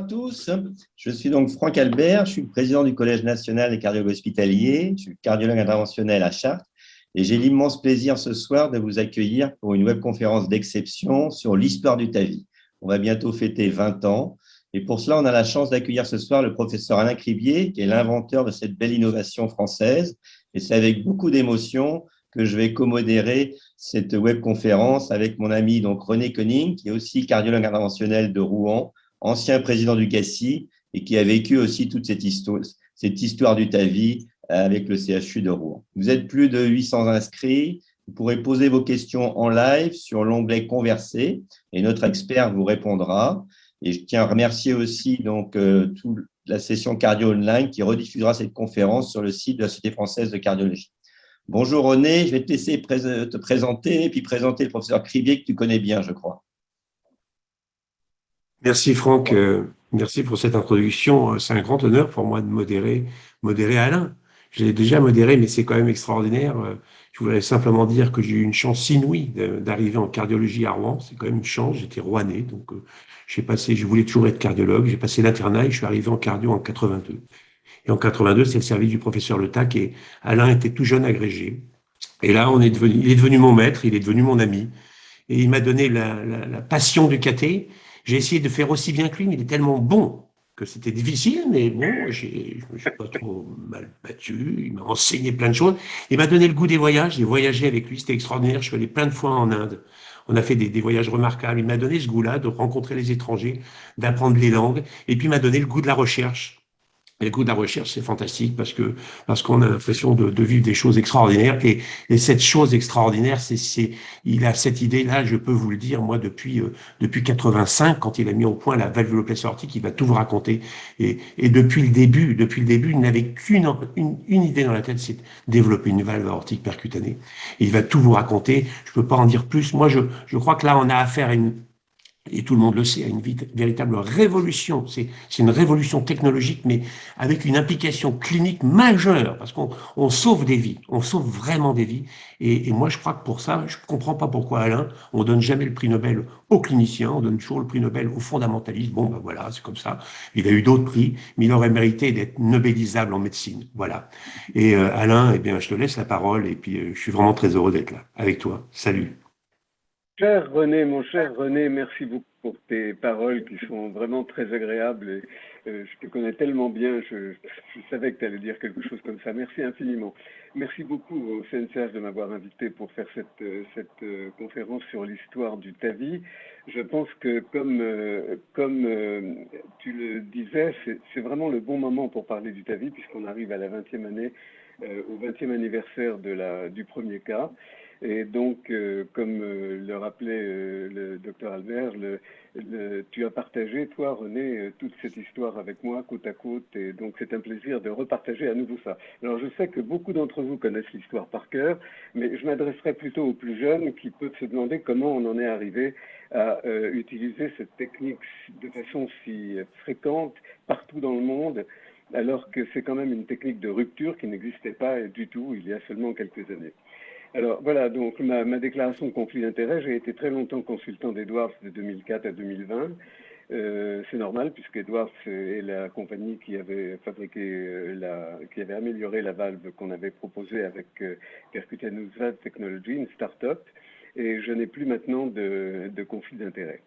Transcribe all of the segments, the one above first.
tous. Je suis donc Franck Albert, je suis le président du Collège national des cardiologues hospitaliers, je suis cardiologue interventionnel à Chartres et j'ai l'immense plaisir ce soir de vous accueillir pour une webconférence d'exception sur l'histoire du TAVI. On va bientôt fêter 20 ans et pour cela, on a la chance d'accueillir ce soir le professeur Alain Cribier, qui est l'inventeur de cette belle innovation française. Et c'est avec beaucoup d'émotion que je vais co-modérer cette webconférence avec mon ami donc René Koenig, qui est aussi cardiologue interventionnel de Rouen, ancien président du CACI et qui a vécu aussi toute cette histoire du TAVI avec le CHU de Rouen. Vous êtes plus de 800 inscrits. Vous pourrez poser vos questions en live sur l'onglet Converser et notre expert vous répondra. Et je tiens à remercier aussi donc, toute la session Cardio Online qui rediffusera cette conférence sur le site de la Société française de cardiologie. Bonjour René, je vais te laisser te présenter et puis présenter le professeur Cribier que tu connais bien, je crois. Merci Franck, merci pour cette introduction. C'est un grand honneur pour moi de modérer Alain. Je l'ai déjà modéré, mais c'est quand même extraordinaire. Je voudrais simplement dire que j'ai eu une chance inouïe d'arriver en cardiologie à Rouen. C'est quand même une chance, j'étais rouennais, donc je voulais toujours être cardiologue. J'ai passé l'internat et je suis arrivé en cardio en 82. Et en 82, c'est le service du professeur Le Tac et Alain était tout jeune agrégé. Et là, il est devenu mon maître, il est devenu mon ami. Et il m'a donné la passion du caté. J'ai essayé de faire aussi bien que lui, mais il est tellement bon que c'était difficile, mais bon, je me suis pas trop mal battu. Il m'a enseigné plein de choses. Il m'a donné le goût des voyages. J'ai voyagé avec lui, c'était extraordinaire. Je suis allé plein de fois en Inde. On a fait des voyages remarquables. Il m'a donné ce goût-là de rencontrer les étrangers, d'apprendre les langues. Et puis il m'a donné le goût de la recherche. Et le goût de la recherche, c'est fantastique parce qu'on a l'impression de vivre des choses extraordinaires. Et cette chose extraordinaire, il a cette idée-là, je peux vous le dire, moi, depuis 85, quand il a mis au point la valvuloplastie aortique, il va tout vous raconter. Et depuis le début, il n'avait une idée dans la tête, c'est de développer une valve aortique percutanée. Et il va tout vous raconter. Je peux pas en dire plus. Moi, je crois que là, on a affaire à et tout le monde le sait, à une véritable révolution. C'est une révolution technologique, mais avec une implication clinique majeure, parce qu'on sauve des vies, on sauve vraiment des vies. Et moi, je crois que pour ça, je ne comprends pas pourquoi, Alain, on donne jamais le prix Nobel aux cliniciens, on donne toujours le prix Nobel aux fondamentalistes. Bon, ben voilà, c'est comme ça. Il a eu d'autres prix, mais il aurait mérité d'être nobelisable en médecine. Voilà. Et Alain, eh bien, je te laisse la parole, et puis je suis vraiment très heureux d'être là, avec toi. Salut. Cher René, mon cher René, merci beaucoup pour tes paroles qui sont vraiment très agréables. Et, je te connais tellement bien, je savais que tu allais dire quelque chose comme ça. Merci infiniment. Merci beaucoup au CNCH de m'avoir invité pour faire cette conférence sur l'histoire du TAVI. Je pense que comme tu le disais, c'est vraiment le bon moment pour parler du TAVI puisqu'on arrive à la 20e année, au 20e anniversaire du premier cas. Et donc, comme le rappelait le docteur Albert, tu as partagé, toi, René, toute cette histoire avec moi, côte à côte, et donc c'est un plaisir de repartager à nouveau ça. Alors, je sais que beaucoup d'entre vous connaissent l'histoire par cœur, mais je m'adresserai plutôt aux plus jeunes qui peuvent se demander comment on en est arrivé à utiliser cette technique de façon si fréquente partout dans le monde, alors que c'est quand même une technique de rupture qui n'existait pas du tout il y a seulement quelques années. Alors voilà, donc ma déclaration de conflit d'intérêt, j'ai été très longtemps consultant d'Edwards de 2004 à 2020. C'est normal puisque Edwards est la compagnie qui avait fabriqué, qui avait amélioré la valve qu'on avait proposée avec Percutaneous Valve Technology, une start-up, et je n'ai plus maintenant de conflit d'intérêt.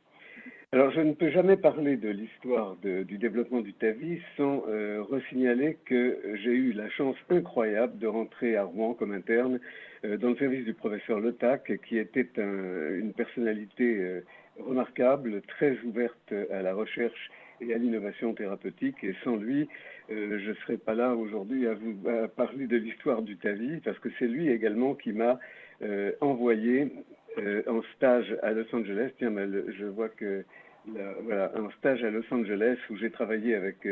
Alors, je ne peux jamais parler de l'histoire du développement du TAVI sans resignaler que j'ai eu la chance incroyable de rentrer à Rouen comme interne dans le service du professeur Le Tac, qui était une personnalité remarquable, très ouverte à la recherche et à l'innovation thérapeutique. Et sans lui, je ne serais pas là aujourd'hui à parler de l'histoire du TAVI, parce que c'est lui également qui m'a envoyé en stage à Los Angeles. Tiens, je vois que voilà, un stage à Los Angeles où j'ai travaillé avec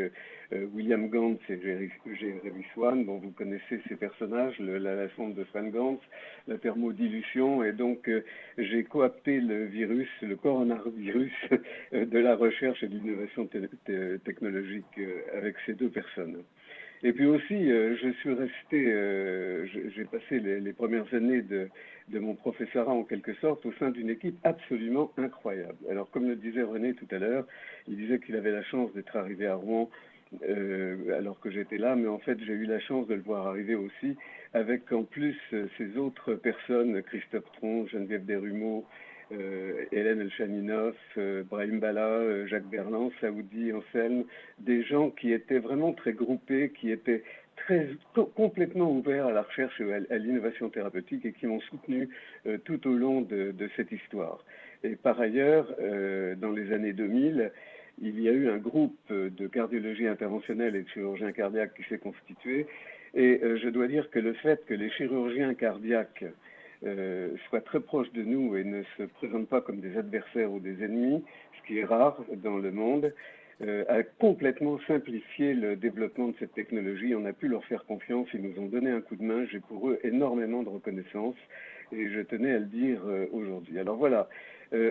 William Gantz et Jeremy Swan. Bon, vous connaissez ces personnages, la sonde de Swan Gantz, la thermodilution, et donc j'ai coapté le virus, le coronavirus de la recherche et de l'innovation technologique avec ces deux personnes. Et puis aussi, je suis resté, j'ai passé les premières années de mon professorat en quelque sorte au sein d'une équipe absolument incroyable. Alors comme le disait René tout à l'heure, il disait qu'il avait la chance d'être arrivé à Rouen alors que j'étais là, mais en fait j'ai eu la chance de le voir arriver aussi avec en plus ces autres personnes, Christophe Tron, Geneviève Desrumeaux, Hélène Elchaninoff, Brahim Bala, Jacques Berland, Saoudi, Anselme, des gens qui étaient vraiment très groupés, qui étaient complètement ouverts à la recherche et à l'innovation thérapeutique et qui m'ont soutenu tout au long de cette histoire. Et par ailleurs, dans les années 2000, il y a eu un groupe de cardiologie interventionnelle et de chirurgiens cardiaques qui s'est constitué. Et je dois dire que le fait que les chirurgiens cardiaques soient très proches de nous et ne se présentent pas comme des adversaires ou des ennemis, ce qui est rare dans le monde, a complètement simplifié le développement de cette technologie. On a pu leur faire confiance, ils nous ont donné un coup de main. J'ai pour eux énormément de reconnaissance et je tenais à le dire aujourd'hui. Alors voilà,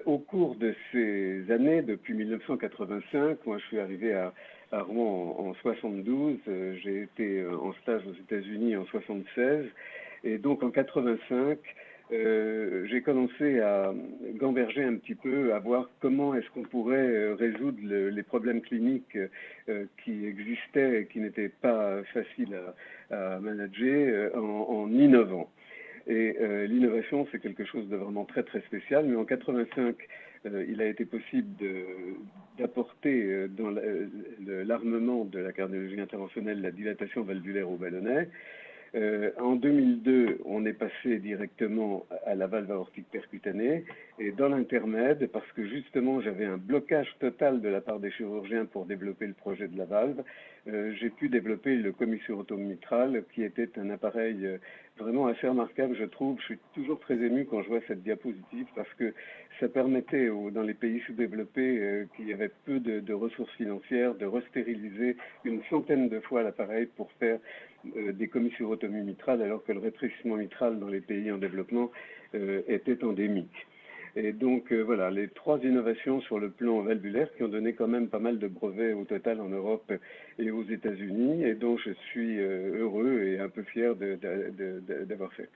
au cours de ces années, depuis 1985, moi je suis arrivé à Rouen en 72, j'ai été en stage aux États-Unis en 76, et donc en 85, j'ai commencé à gamberger un petit peu, à voir comment est-ce qu'on pourrait résoudre les problèmes cliniques qui existaient et qui n'étaient pas faciles à manager en innovant. Et l'innovation, c'est quelque chose de vraiment très très spécial, mais en 85, il a été possible d'apporter dans l'armement de la cardiologie interventionnelle la dilatation valvulaire au ballonnet. En 2002, on est passé directement à la valve aortique percutanée, et dans l'intermède, parce que justement j'avais un blocage total de la part des chirurgiens pour développer le projet de la valve, j'ai pu développer le commissurotome mitral, qui était un appareil vraiment assez remarquable, je trouve. Je suis toujours très ému quand je vois cette diapositive, parce que ça permettait dans les pays sous-développés qui avaient peu de ressources financières de restériliser une centaine de fois l'appareil pour faire des commissurotomies mitrales, alors que le rétrécissement mitral dans les pays en développement était endémique. Et donc voilà, les trois innovations sur le plan valvulaire qui ont donné quand même pas mal de brevets au total en Europe et aux États-Unis, et dont je suis heureux et un peu fier d'avoir fait.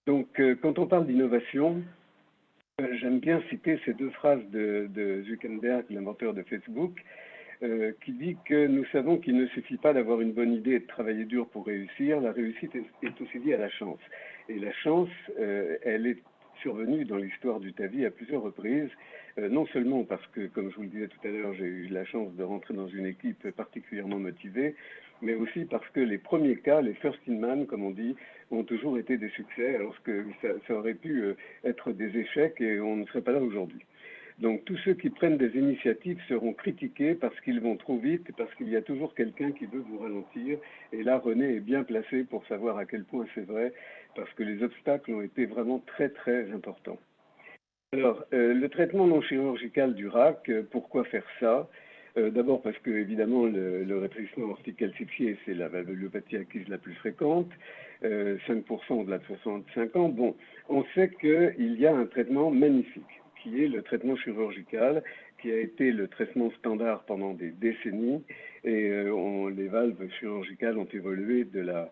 Donc quand on parle d'innovation, j'aime bien citer ces deux phrases de Zuckerberg, l'inventeur de Facebook, qui dit que nous savons qu'il ne suffit pas d'avoir une bonne idée et de travailler dur pour réussir. La réussite est aussi liée à la chance. Et la chance, elle est survenue dans l'histoire du TAVI à plusieurs reprises, non seulement parce que, comme je vous le disais tout à l'heure, j'ai eu la chance de rentrer dans une équipe particulièrement motivée, mais aussi parce que les premiers cas, les first in man, comme on dit, ont toujours été des succès, alors que ça aurait pu être des échecs et on ne serait pas là aujourd'hui. Donc tous ceux qui prennent des initiatives seront critiqués parce qu'ils vont trop vite, parce qu'il y a toujours quelqu'un qui veut vous ralentir. Et là, René est bien placé pour savoir à quel point c'est vrai, parce que les obstacles ont été vraiment très très importants. Alors, le traitement non chirurgical du RAC, pourquoi faire ça? D'abord parce que, évidemment, le rétrécissement aortique calcifié, c'est la valvulopathie acquise la plus fréquente, 5% au-delà de 65 ans. Bon, on sait qu'il y a un traitement magnifique, qui est le traitement chirurgical, qui a été le traitement standard pendant des décennies, et les valves chirurgicales ont évolué de la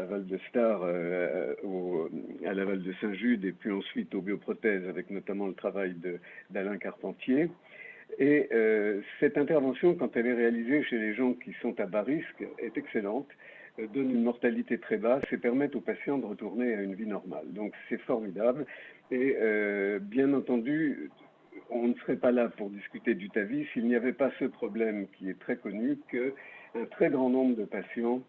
valve de Starr à la valve de Saint-Jude, et puis ensuite aux bioprothèses, avec notamment le travail d'Alain Carpentier. Et cette intervention, quand elle est réalisée chez les gens qui sont à bas risque, est excellente, donne une mortalité très basse et permet aux patients de retourner à une vie normale. Donc c'est formidable. Et bien entendu, on ne serait pas là pour discuter du TAVI s'il n'y avait pas ce problème qui est très connu, qu'un très grand nombre de patients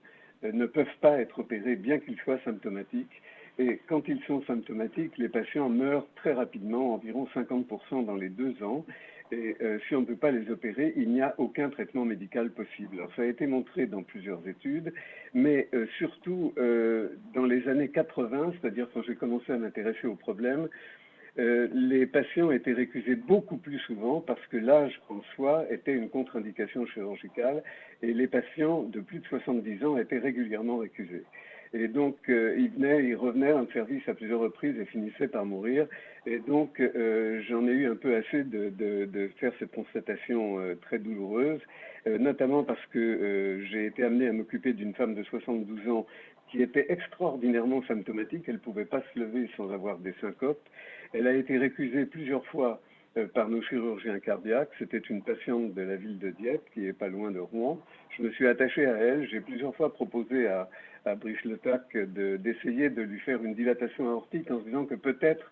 ne peuvent pas être opérés bien qu'ils soient symptomatiques. Et quand ils sont symptomatiques, les patients meurent très rapidement, environ 50% dans les 2 ans. Et si on ne peut pas les opérer, il n'y a aucun traitement médical possible. Alors, ça a été montré dans plusieurs études, mais surtout dans les années 80, c'est-à-dire quand j'ai commencé à m'intéresser au problème, les patients étaient récusés beaucoup plus souvent parce que l'âge en soi était une contre-indication chirurgicale, et les patients de plus de 70 ans étaient régulièrement récusés. Et donc, ils revenaient en service à plusieurs reprises et finissaient par mourir. Et donc, j'en ai eu un peu assez de faire cette constatation très douloureuse, notamment parce que j'ai été amené à m'occuper d'une femme de 72 ans qui était extraordinairement symptomatique. Elle ne pouvait pas se lever sans avoir des syncopes. Elle a été récusée plusieurs fois par nos chirurgiens cardiaques. C'était une patiente de la ville de Dieppe, qui est pas loin de Rouen. Je me suis attaché à elle. J'ai plusieurs fois proposé à Brice Le Tac d'essayer de lui faire une dilatation aortique en se disant que peut-être,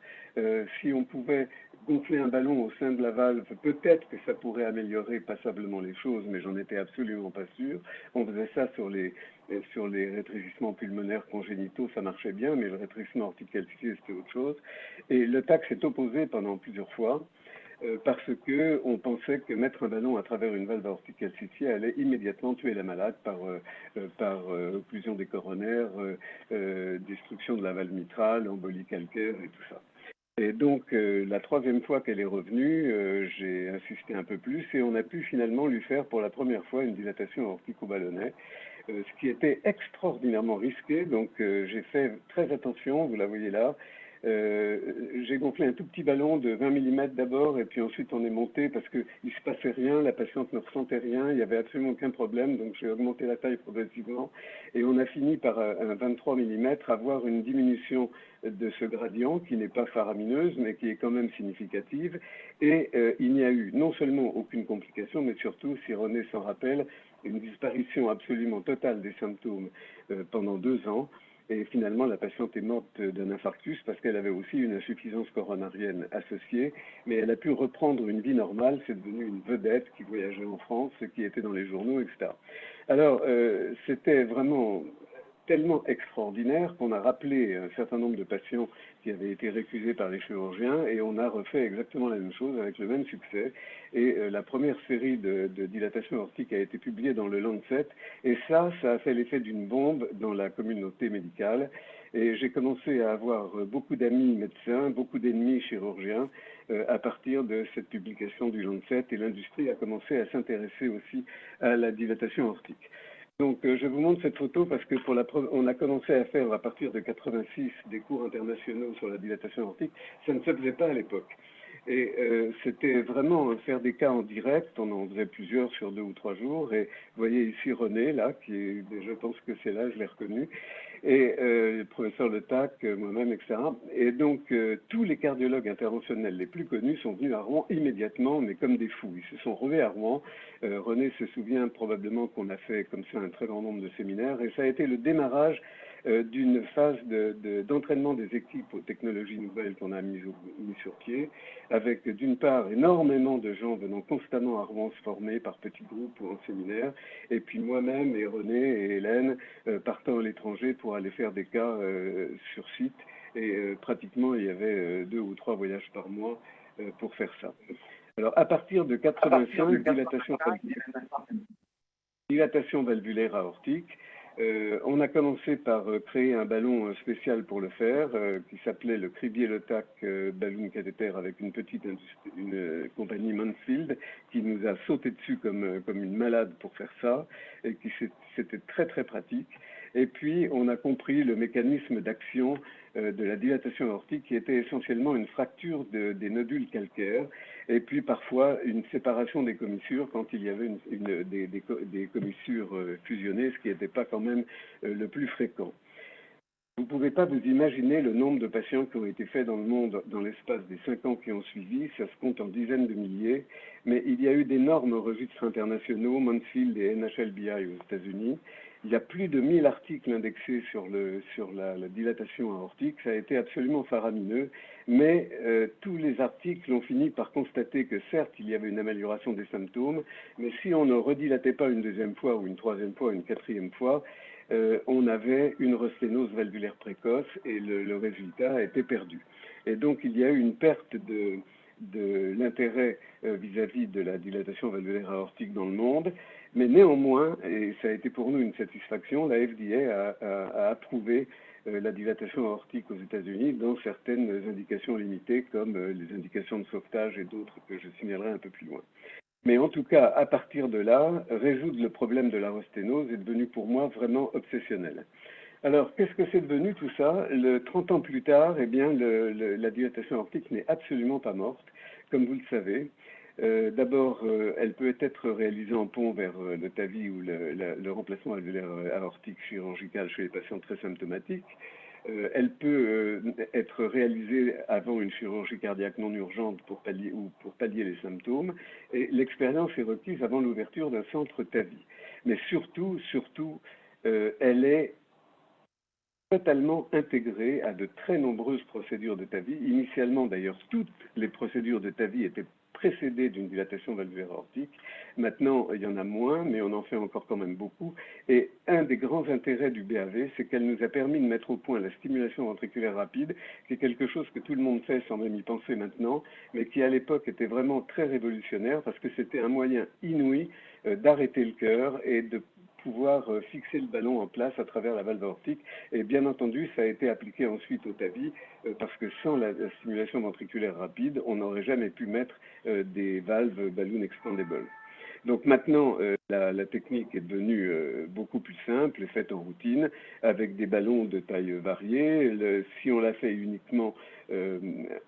si on pouvait gonfler un ballon au sein de la valve, peut-être que ça pourrait améliorer passablement les choses, mais j'en étais absolument pas sûr. On faisait ça sur les rétrécissements pulmonaires congénitaux, ça marchait bien, mais le rétrécissement aortique calcifié, c'était autre chose. Et le TAC s'est opposé pendant plusieurs fois, parce qu'on pensait que mettre un ballon à travers une valve aortique calcifiée allait immédiatement tuer la malade par occlusion des coronaires, destruction de la valve mitrale, embolie calcaire et tout ça. Et donc, la troisième fois qu'elle est revenue, j'ai insisté un peu plus et on a pu finalement lui faire pour la première fois une dilatation aortico-ballonnet, ce qui était extraordinairement risqué. Donc, j'ai fait très attention, vous la voyez là. J'ai gonflé un tout petit ballon de 20 mm d'abord et puis ensuite on est monté parce qu'il ne se passait rien, la patiente ne ressentait rien, il n'y avait absolument aucun problème, donc j'ai augmenté la taille progressivement et on a fini par un 23 mm avoir une diminution de ce gradient qui n'est pas faramineuse mais qui est quand même significative et il n'y a eu non seulement aucune complication mais surtout, si René s'en rappelle, une disparition absolument totale des symptômes pendant 2 ans. Et finalement, la patiente est morte d'un infarctus parce qu'elle avait aussi une insuffisance coronarienne associée, mais elle a pu reprendre une vie normale, c'est devenu une vedette qui voyageait en France, qui était dans les journaux, etc. Alors, c'était vraiment tellement extraordinaire qu'on a rappelé un certain nombre de patients qui avaient été récusés par les chirurgiens et on a refait exactement la même chose avec le même succès. Et la première série de dilatation aortique a été publiée dans le Lancet et ça a fait l'effet d'une bombe dans la communauté médicale. Et j'ai commencé à avoir beaucoup d'amis médecins, beaucoup d'ennemis chirurgiens à partir de cette publication du Lancet et l'industrie a commencé à s'intéresser aussi à la dilatation aortique. Donc, je vous montre cette photo parce que on a commencé à faire à partir de 86 des cours internationaux sur la dilatation aortique. Ça ne se faisait pas à l'époque. Et c'était vraiment faire des cas en direct. On en faisait plusieurs sur 2 ou 3 jours. Et vous voyez ici René, là, je pense que c'est là, je l'ai reconnu. Et le professeur Le Tac, moi-même, etc. Et donc, tous les cardiologues interventionnels les plus connus sont venus à Rouen immédiatement, mais comme des fous. Ils se sont revés à Rouen. René se souvient probablement qu'on a fait comme ça un très grand nombre de séminaires. Et ça a été le démarrage d'une phase d'entraînement des équipes aux technologies nouvelles qu'on a mis sur pied, avec d'une part énormément de gens venant constamment à Rouen se former par petits groupes ou en séminaire, et puis moi-même et René et Hélène partant à l'étranger pour aller faire des cas sur site, et pratiquement il y avait 2 ou 3 voyages par mois pour faire ça. Alors à partir de 85, dilatation valvulaire aortique. On a commencé par créer un ballon spécial pour le faire, qui s'appelait le Cribier-Le Tac ballon cathéter avec une compagnie Mansfield qui nous a sauté dessus comme une malade pour faire ça, et c'était très très pratique. Et puis on a compris le mécanisme d'action de la dilatation aortique qui était essentiellement une fracture des nodules calcaires et puis parfois une séparation des commissures quand il y avait des commissures fusionnées, ce qui n'était pas quand même le plus fréquent. Vous ne pouvez pas vous imaginer le nombre de patients qui ont été faits dans le monde dans l'espace des 5 ans qui ont suivi, ça se compte en dizaines de milliers, mais il y a eu d'énormes registres internationaux, Mansfield et NHLBI aux États-Unis. Il y a plus de 1000 articles indexés sur la dilatation aortique. Ça a été absolument faramineux, mais tous les articles ont fini par constater que certes, il y avait une amélioration des symptômes, mais si on ne redilatait pas une deuxième fois ou une troisième fois, une quatrième fois, on avait une resténose valvulaire précoce et le résultat était perdu. Et donc, il y a eu une perte de l'intérêt vis-à-vis de la dilatation valvulaire aortique dans le monde. Mais néanmoins, et ça a été pour nous une satisfaction, la FDA a approuvé la dilatation aortique aux États-Unis dans certaines indications limitées comme les indications de sauvetage et d'autres que je signalerai un peu plus loin. Mais en tout cas, à partir de là, résoudre le problème de la resténose est devenu pour moi vraiment obsessionnel. Alors, qu'est-ce que c'est devenu tout ça? 30 ans plus tard, eh bien, la dilatation aortique n'est absolument pas morte, comme vous le savez. D'abord, elle peut être réalisée en pont vers le TAVI ou le remplacement alvéolaire aortique chirurgical chez les patients très symptomatiques. Elle peut être réalisée avant une chirurgie cardiaque non urgente pour pallier les symptômes. Et l'expérience est requise avant l'ouverture d'un centre TAVI. Mais surtout, elle est totalement intégrée à de très nombreuses procédures de TAVI. Initialement, d'ailleurs, toutes les procédures de TAVI étaient précédées d'une dilatation valvulaire aortique. Maintenant, il y en a moins, mais on en fait encore quand même beaucoup. Et un des grands intérêts du BAV, c'est qu'elle nous a permis de mettre au point la stimulation ventriculaire rapide, qui est quelque chose que tout le monde fait sans même y penser maintenant, mais qui à l'époque était vraiment très révolutionnaire parce que c'était un moyen inouï d'arrêter le cœur et de pouvoir fixer le ballon en place à travers la valve aortique. Et bien entendu, ça a été appliqué ensuite au TAVI, parce que sans la stimulation ventriculaire rapide, on n'aurait jamais pu mettre des valves balloon expandable. Donc maintenant, la technique est devenue beaucoup plus simple, faite en routine, avec des ballons de taille variée. Si on la fait uniquement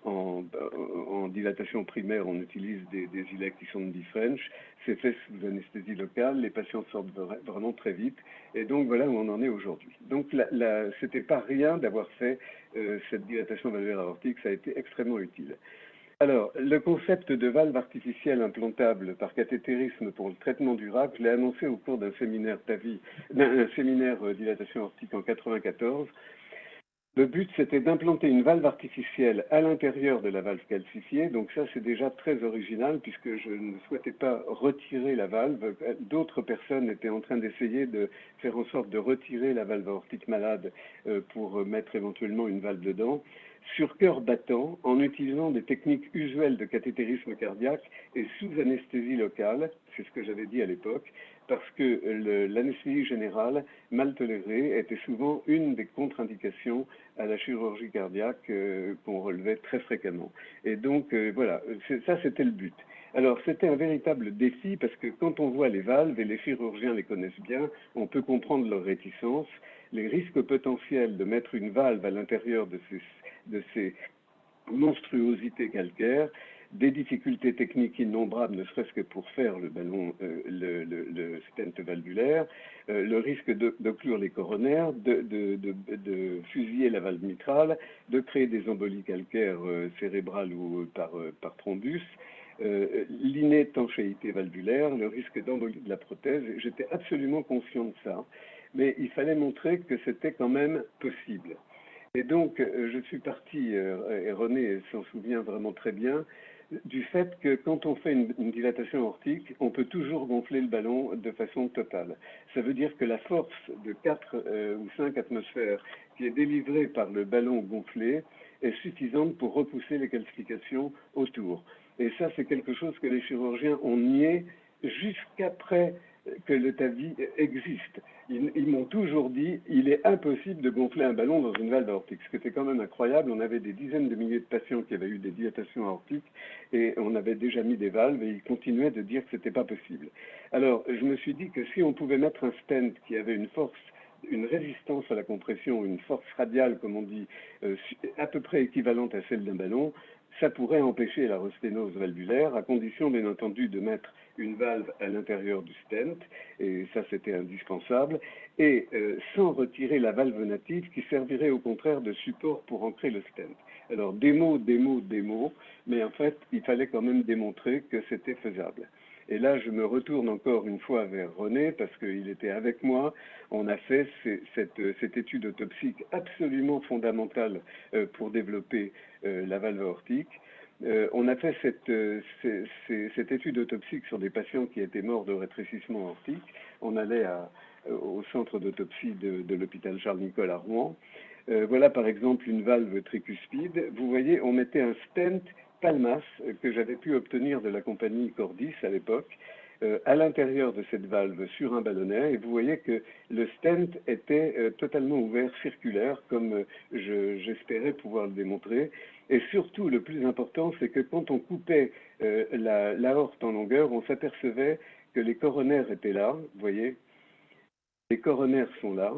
en dilatation primaire, on utilise des gilets qui sont de B-French. C'est fait sous anesthésie locale, les patients sortent vraiment très vite. Et donc voilà où on en est aujourd'hui. Donc c'était pas rien d'avoir fait cette dilatation valvulaire aortique, ça a été extrêmement utile. Alors, le concept de valve artificielle implantable par cathétérisme pour le traitement du RAC, je l'ai annoncé au cours d'un séminaire TAVI, d'un séminaire dilatation aortique en 1994. Le but, c'était d'implanter une valve artificielle à l'intérieur de la valve calcifiée. Donc ça, c'est déjà très original puisque je ne souhaitais pas retirer la valve. D'autres personnes étaient en train d'essayer de faire en sorte de retirer la valve aortique malade pour mettre éventuellement une valve dedans, sur cœur battant, en utilisant des techniques usuelles de cathétérisme cardiaque et sous anesthésie locale, c'est ce que j'avais dit à l'époque, parce que l'anesthésie générale, mal tolérée, était souvent une des contre-indications à la chirurgie cardiaque qu'on relevait très fréquemment. Et donc, voilà, ça c'était le but. Alors, c'était un véritable défi parce que quand on voit les valves, et les chirurgiens les connaissent bien, on peut comprendre leur réticence, les risques potentiels de mettre une valve à l'intérieur de ces monstruosités calcaires, des difficultés techniques innombrables, ne serait-ce que pour faire le ballon, le stent valvulaire, le risque d'occlure les coronaires, de fusiller la valve mitrale, de créer des embolies calcaires cérébrales ou par thrombus, l'inétanchéité valvulaire, le risque d'embolie de la prothèse. J'étais absolument conscient de ça, mais il fallait montrer que c'était quand même possible. Et donc, je suis parti, et René s'en souvient vraiment très bien, du fait que quand on fait une dilatation aortique, on peut toujours gonfler le ballon de façon totale. Ça veut dire que la force de 4 ou 5 atmosphères qui est délivrée par le ballon gonflé est suffisante pour repousser les calcifications autour. Et ça, c'est quelque chose que les chirurgiens ont nié jusqu'après que le TAVI existe. Ils m'ont toujours dit il est impossible de gonfler un ballon dans une valve aortique, ce qui était quand même incroyable. On avait des dizaines de milliers de patients qui avaient eu des dilatations aortiques et on avait déjà mis des valves et ils continuaient de dire que ce n'était pas possible. Alors, je me suis dit que si on pouvait mettre un stent qui avait une force, une résistance à la compression, une force radiale, comme on dit, à peu près équivalente à celle d'un ballon, ça pourrait empêcher la resténose valvulaire, à condition bien entendu de mettre une valve à l'intérieur du stent, et ça c'était indispensable, et sans retirer la valve native qui servirait au contraire de support pour ancrer le stent. Alors des mots, mais en fait il fallait quand même démontrer que c'était faisable. Et là, je me retourne encore une fois vers René, parce qu'il était avec moi. On a fait cette étude autopsique absolument fondamentale pour développer la valve aortique. On a fait cette étude autopsique sur des patients qui étaient morts de rétrécissement aortique. On allait au centre d'autopsie de l'hôpital Charles-Nicolle à Rouen. Voilà par exemple une valve tricuspide. Vous voyez, on mettait un stent Palmas que j'avais pu obtenir de la compagnie Cordis à l'époque, à l'intérieur de cette valve sur un ballonnet, et vous voyez que le stent était totalement ouvert, circulaire, comme j'espérais pouvoir le démontrer. Et surtout, le plus important, c'est que quand on coupait l'aorte en longueur, on s'apercevait que les coronaires étaient là, vous voyez, les coronaires sont là,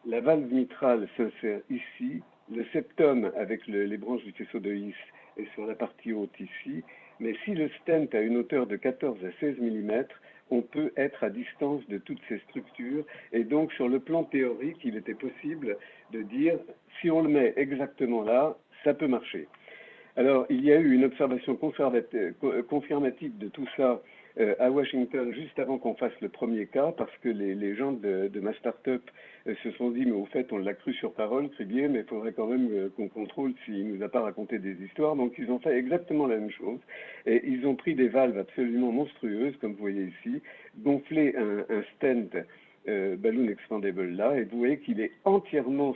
la valve mitrale s'insère ici, le septum avec les branches du faisceau de His est sur la partie haute ici, Mais si le stent a une hauteur de 14 à 16 mm, on peut être à distance de toutes ces structures. Et donc, sur le plan théorique, il était possible de dire, si on le met exactement là, ça peut marcher. Alors, il y a eu une observation confirmative de tout ça à Washington juste avant qu'on fasse le premier cas, parce que les gens de ma start-up se sont dit, mais au fait, on l'a cru sur parole, Cribier, mais il faudrait quand même qu'on contrôle s'il ne nous a pas raconté des histoires. Donc, ils ont fait exactement la même chose. Et ils ont pris des valves absolument monstrueuses, comme vous voyez ici, gonflé un stent balloon expandable là, et vous voyez qu'il est entièrement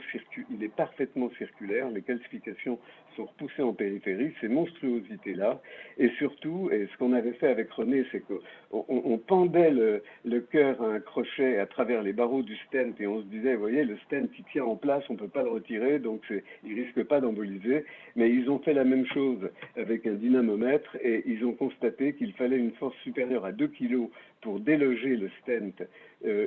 il est parfaitement circulaire, les calcifications sont repoussées en périphérie, ces monstruosités-là, et surtout, et ce qu'on avait fait avec René, c'est qu'on pendait le cœur à un crochet à travers les barreaux du stent, et on se disait, vous voyez, le stent qui tient en place, on ne peut pas le retirer, donc il risque pas d'emboliser, mais ils ont fait la même chose avec un dynamomètre, et ils ont constaté qu'il fallait une force supérieure à 2 kg pour déloger le stent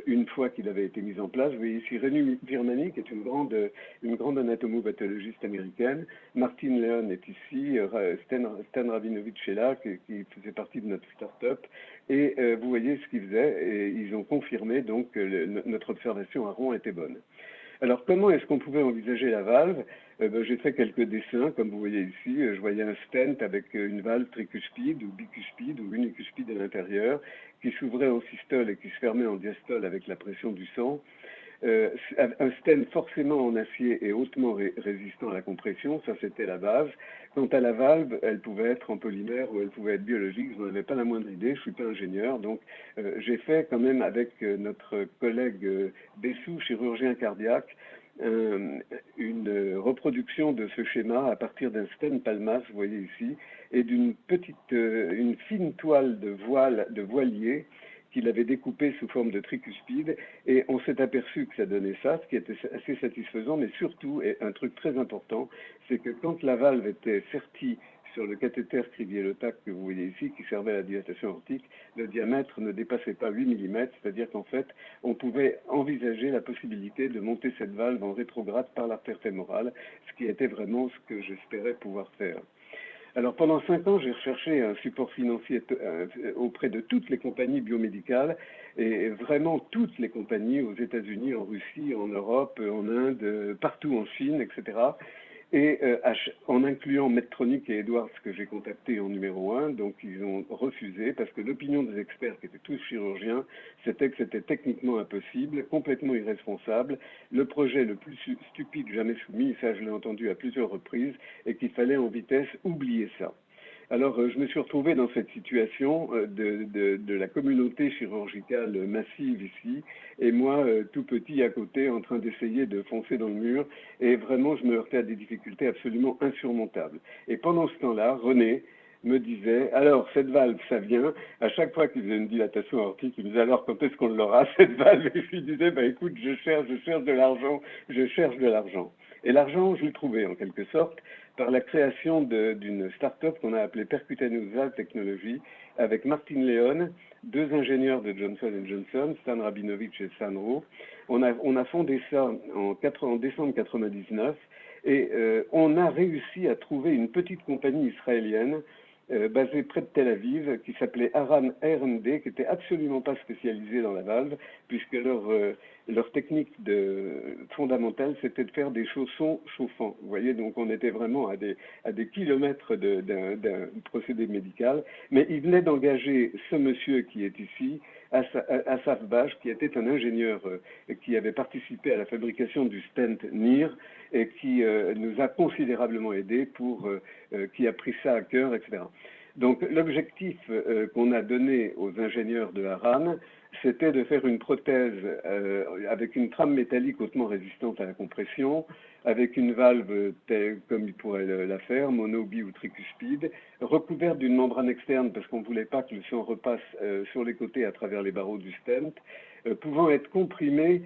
une fois qu'il avait été mis en place. Vous voyez ici René Virmani, qui est une grande anatomopathologiste américaine. Martine Leon est ici, Stan Rabinovich est là, qui faisait partie de notre start-up. Et vous voyez ce qu'ils faisaient, et ils ont confirmé donc que notre observation à Rouen était bonne. Alors, comment est-ce qu'on pouvait envisager la valve? J'ai fait quelques dessins, comme vous voyez ici. Je voyais un stent avec une valve tricuspide ou bicuspide ou unicuspide à l'intérieur, qui s'ouvrait en systole et qui se fermait en diastole avec la pression du sang. Un stent forcément en acier et hautement résistant à la compression, ça c'était la base. Quant à la valve, elle pouvait être en polymère ou elle pouvait être biologique, je n'en avais pas la moindre idée, je ne suis pas ingénieur, donc j'ai fait quand même avec notre collègue Bessou, chirurgien cardiaque, une reproduction de ce schéma à partir d'un stent Palmas, vous voyez ici, et d'une une fine toile de voilier qu'il avait découpé sous forme de tricuspide, et on s'est aperçu que ça donnait ça, ce qui était assez satisfaisant, mais surtout, et un truc très important, c'est que quand la valve était sertie sur le cathéter Cribier-Letac que vous voyez ici, qui servait à la dilatation aortique, le diamètre ne dépassait pas 8 mm, c'est-à-dire qu'en fait, on pouvait envisager la possibilité de monter cette valve en rétrograde par l'artère fémorale, ce qui était vraiment ce que j'espérais pouvoir faire. Alors pendant 5 ans, j'ai recherché un support financier auprès de toutes les compagnies biomédicales, et vraiment toutes les compagnies aux États-Unis, en Russie, en Europe, en Inde, partout en Chine, etc. Et en incluant Medtronic et Edwards, que j'ai contacté en numéro 1, donc ils ont refusé parce que l'opinion des experts, qui étaient tous chirurgiens, c'était que c'était techniquement impossible, complètement irresponsable, le projet le plus stupide jamais soumis, ça je l'ai entendu à plusieurs reprises, et qu'il fallait en vitesse oublier ça. Alors, je me suis retrouvé dans cette situation de la communauté chirurgicale massive ici, et moi, tout petit à côté, en train d'essayer de foncer dans le mur, et vraiment, je me heurtais à des difficultés absolument insurmontables. Et pendant ce temps-là, René me disait, alors, cette valve, ça vient, à chaque fois qu'il faisait une dilatation aortique, il me disait, alors, quand est-ce qu'on l'aura, cette valve? Et je lui disais, bah, écoute, je cherche de l'argent, je cherche de l'argent. Et l'argent, je le trouvais, en quelque sorte, par la création d'une start-up qu'on a appelée Percutaneous Technology, avec Martine Leon, 2 ingénieurs de Johnson & Johnson, Stan Rabinovich et Stan Rowe. On a fondé ça en décembre 99, et on a réussi à trouver une petite compagnie israélienne basée près de Tel Aviv, qui s'appelait Aran R&D, qui n'était absolument pas spécialisée dans la valve, puisque leur technique fondamentale, c'était de faire des chaussons chauffants. Vous voyez, donc on était vraiment à des kilomètres d'un procédé médical, mais ils venaient d'engager ce monsieur qui est ici, Asaf Bash, qui était un ingénieur qui avait participé à la fabrication du stent NIR, et qui nous a considérablement aidés, qui a pris ça à cœur, etc. Donc l'objectif qu'on a donné aux ingénieurs de Haran, c'était de faire une prothèse avec une trame métallique hautement résistante à la compression, avec une valve telle comme il pourrait la faire, mono, bi ou tricuspide, recouverte d'une membrane externe parce qu'on ne voulait pas que le sang repasse sur les côtés à travers les barreaux du stent, pouvant être comprimée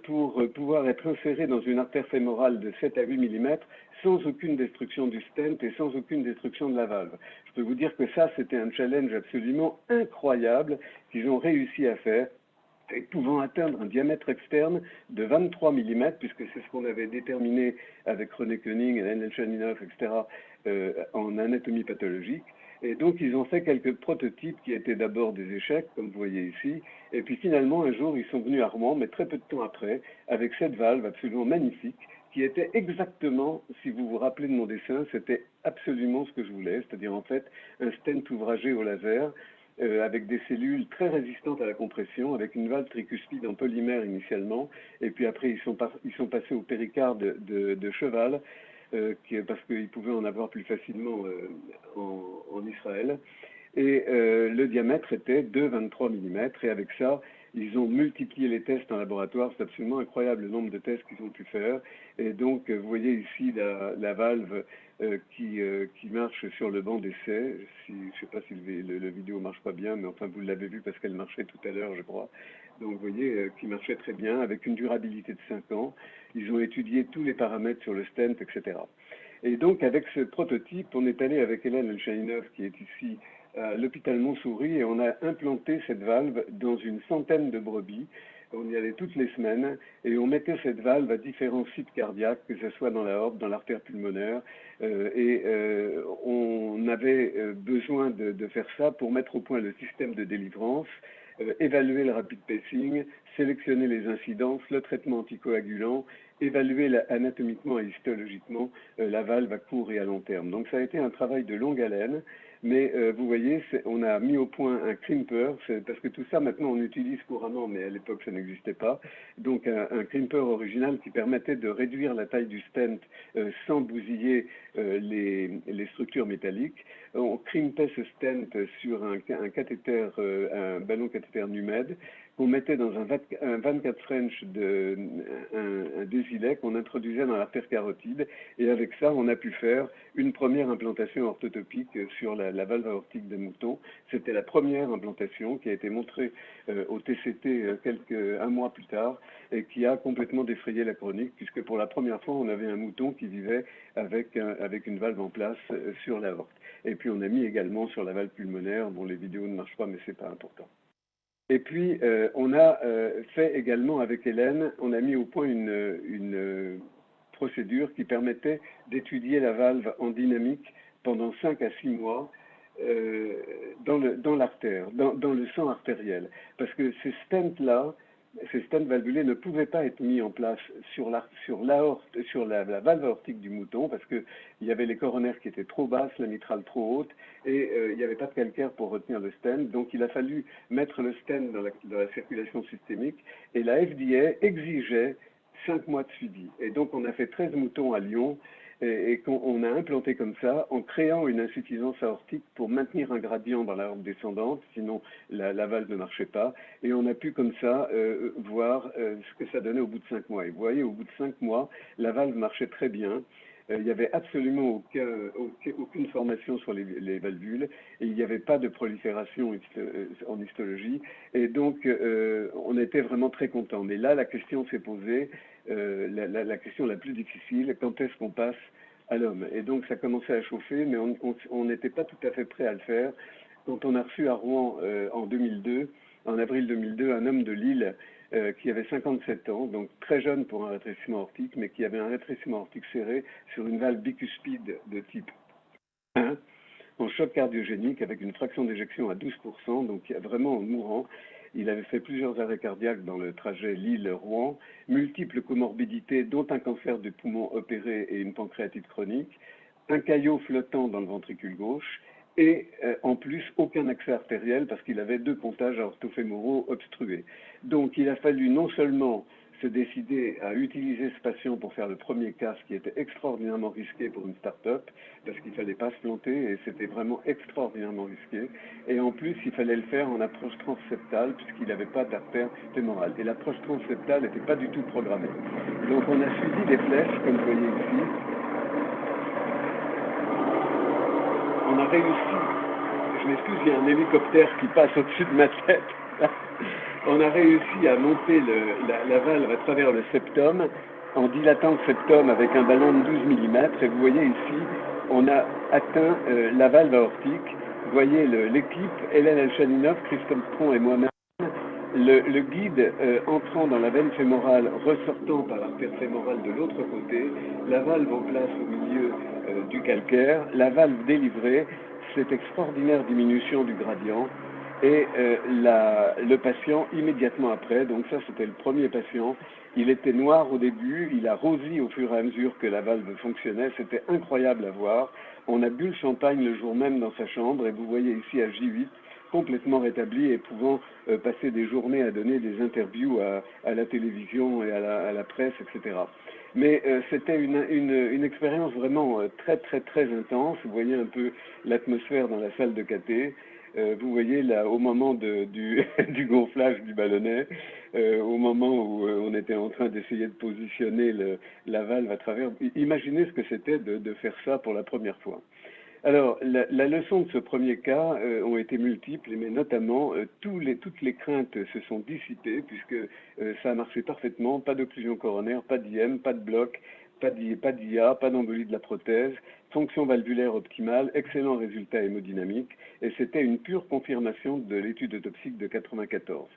pour pouvoir être inséré dans une artère fémorale de 7 à 8 mm sans aucune destruction du stent et sans aucune destruction de la valve. Je peux vous dire que ça, c'était un challenge absolument incroyable qu'ils ont réussi à faire, et pouvant atteindre un diamètre externe de 23 mm, puisque c'est ce qu'on avait déterminé avec René Koenig, Daniel Chaninoff, etc., en anatomie pathologique. Et donc, ils ont fait quelques prototypes qui étaient d'abord des échecs, comme vous voyez ici. Et puis finalement, un jour, ils sont venus à Rouen, mais très peu de temps après, avec cette valve absolument magnifique, qui était exactement, si vous vous rappelez de mon dessin, c'était absolument ce que je voulais, c'est-à-dire en fait un stent ouvragé au laser, avec des cellules très résistantes à la compression, avec une valve tricuspide en polymère initialement, et puis après ils sont passés au péricarde de cheval, parce qu'ils pouvaient en avoir plus facilement en Israël. Et le diamètre était de 23 mm, et avec ça, ils ont multiplié les tests en laboratoire. C'est absolument incroyable le nombre de tests qu'ils ont pu faire. Et donc, vous voyez ici la valve qui marche sur le banc d'essai. Je ne sais pas si le vidéo marche pas bien, mais enfin, vous l'avez vu parce qu'elle marchait tout à l'heure, je crois. Donc, vous voyez, qui marchait très bien, avec une durabilité de 5 ans. Ils ont étudié tous les paramètres sur le stent, etc. Et donc, avec ce prototype, on est allé avec Hélène Elchaninov, qui est ici à l'hôpital Montsouris, et on a implanté cette valve dans une centaine de brebis. On y allait toutes les semaines et on mettait cette valve à différents sites cardiaques, que ce soit dans l'aorte, dans l'artère pulmonaire. On avait besoin de faire ça pour mettre au point le système de délivrance, évaluer le rapid pacing, sélectionner les incidences, le traitement anticoagulant, évaluer anatomiquement et histologiquement la valve à court et à long terme. Donc ça a été un travail de longue haleine. Mais vous voyez, on a mis au point un crimper, parce que tout ça maintenant on utilise couramment, mais à l'époque ça n'existait pas. Donc un crimper original qui permettait de réduire la taille du stent sans bousiller les structures métalliques. On crimpait ce stent sur un cathéter, un ballon cathéter NuMed, qu'on mettait dans un 24 French un désilet qu'on introduisait dans l'artère carotide. Et avec ça, on a pu faire une première implantation orthotopique sur la valve aortique des moutons. C'était la première implantation qui a été montrée au TCT un mois plus tard et qui a complètement défrayé la chronique, puisque pour la première fois, on avait un mouton qui vivait avec une valve en place sur l'aorte. Et puis on a mis également sur la valve pulmonaire. Bon, les vidéos ne marchent pas, mais c'est pas important. Et puis, on a fait également avec Hélène, on a mis au point une procédure qui permettait d'étudier la valve en dynamique pendant 5 à 6 mois dans l'artère, dans le sang artériel. Parce que ces stents valvulés ne pouvaient pas être mis en place sur la valve aortique du mouton parce qu'il y avait les coronaires qui étaient trop basses, la mitrale trop haute et il n'y avait pas de calcaire pour retenir le stent. Donc il a fallu mettre le stent dans la circulation systémique et la FDA exigeait 5 mois de suivi. Et donc on a fait 13 moutons à Lyon et qu'on a implanté comme ça en créant une insuffisance aortique pour maintenir un gradient dans l'aorte descendante, sinon la valve ne marchait pas. Et on a pu comme ça voir ce que ça donnait au bout de 5 mois. Et vous voyez, au bout de 5 mois, la valve marchait très bien. Il n'y avait absolument aucune formation sur les valvules et il n'y avait pas de prolifération en histologie. Et donc, on était vraiment très contents. Mais là, la question s'est posée, la question la plus difficile, quand est-ce qu'on passe à l'homme? Et donc, ça commençait à chauffer, mais on n'était pas tout à fait prêt à le faire. Quand on a reçu à Rouen en avril 2002, un homme de Lille qui avait 57 ans, donc très jeune pour un rétrécissement aortique, mais qui avait un rétrécissement aortique serré sur une valve bicuspide de type 1, en choc cardiogénique avec une fraction d'éjection à 12%, donc vraiment mourant. Il avait fait plusieurs arrêts cardiaques dans le trajet Lille-Rouen, multiples comorbidités, dont un cancer du poumon opéré et une pancréatite chronique, un caillot flottant dans le ventricule gauche, et en plus aucun accès artériel parce qu'il avait 2 pontages aortofémoraux obstrués. Donc il a fallu non seulement se décider à utiliser ce patient pour faire le premier cas, ce qui était extraordinairement risqué pour une start-up, parce qu'il ne fallait pas se planter et c'était vraiment extraordinairement risqué. Et en plus, il fallait le faire en approche transseptale puisqu'il n'avait pas d'artère fémorale. Et l'approche transseptale n'était pas du tout programmée. Donc on a suivi des flèches, comme vous voyez ici. On a réussi, je m'excuse, il y a un hélicoptère qui passe au-dessus de ma tête. On a réussi à monter la valve à travers le septum en dilatant le septum avec un ballon de 12 mm. Et vous voyez ici, on a atteint la valve aortique. Vous voyez l'équipe, Hélène Elchaninov, Christophe Tron et moi-même, le guide entrant dans la veine fémorale, ressortant par l'artère fémorale de l'autre côté, la valve en place au milieu du calcaire, la valve délivrée, cette extraordinaire diminution du gradient, et le patient immédiatement après, donc ça c'était le premier patient, il était noir au début, il a rosi au fur et à mesure que la valve fonctionnait, c'était incroyable à voir. On a bu le champagne le jour même dans sa chambre, et vous voyez ici à J8, complètement rétabli et pouvant passer des journées à donner des interviews à la télévision et à la presse, etc. Mais c'était une expérience vraiment très très très intense. Vous voyez un peu l'atmosphère dans la salle de caté. Vous voyez là, au moment du gonflage du ballonnet, au moment où on était en train d'essayer de positionner la valve à travers. Imaginez ce que c'était de faire ça pour la première fois. Alors, la leçon de ce premier cas ont été multiples, mais notamment toutes les craintes se sont dissipées puisque ça a marché parfaitement, pas d'occlusion coronaire, pas d'IM, pas de bloc, pas d'IA, pas d'embolie de la prothèse, fonction valvulaire optimale, excellent résultat hémodynamique, et c'était une pure confirmation de l'étude autopsique de 94.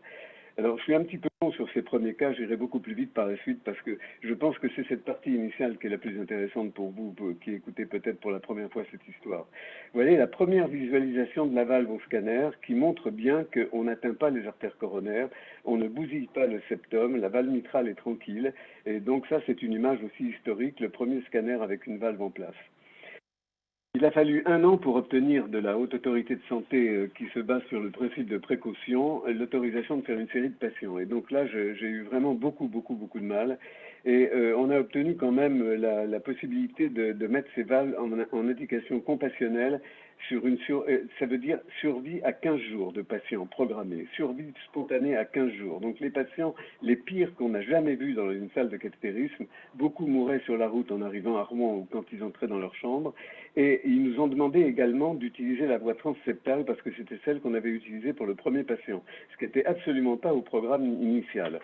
Alors, je suis un petit peu long sur ces premiers cas, j'irai beaucoup plus vite par la suite parce que je pense que c'est cette partie initiale qui est la plus intéressante pour vous, qui écoutez peut-être pour la première fois cette histoire. Vous voyez, la première visualisation de la valve au scanner qui montre bien qu'on n'atteint pas les artères coronaires, on ne bousille pas le septum, la valve mitrale est tranquille, et donc ça c'est une image aussi historique, le premier scanner avec une valve en place. Il a fallu 1 an pour obtenir de la Haute Autorité de Santé qui se base sur le principe de précaution l'autorisation de faire une série de patients. Et donc là, j'ai eu vraiment beaucoup de mal. Et on a obtenu quand même la possibilité de mettre ces valves en indication compassionnelle ça veut dire survie à 15 jours de patients programmés, survie spontanée à 15 jours. Donc les patients les pires qu'on n'a jamais vus dans une salle de cathétérisme, beaucoup mouraient sur la route en arrivant à Rouen ou quand ils entraient dans leur chambre. Et ils nous ont demandé également d'utiliser la voie transseptale parce que c'était celle qu'on avait utilisée pour le premier patient, ce qui n'était absolument pas au programme initial.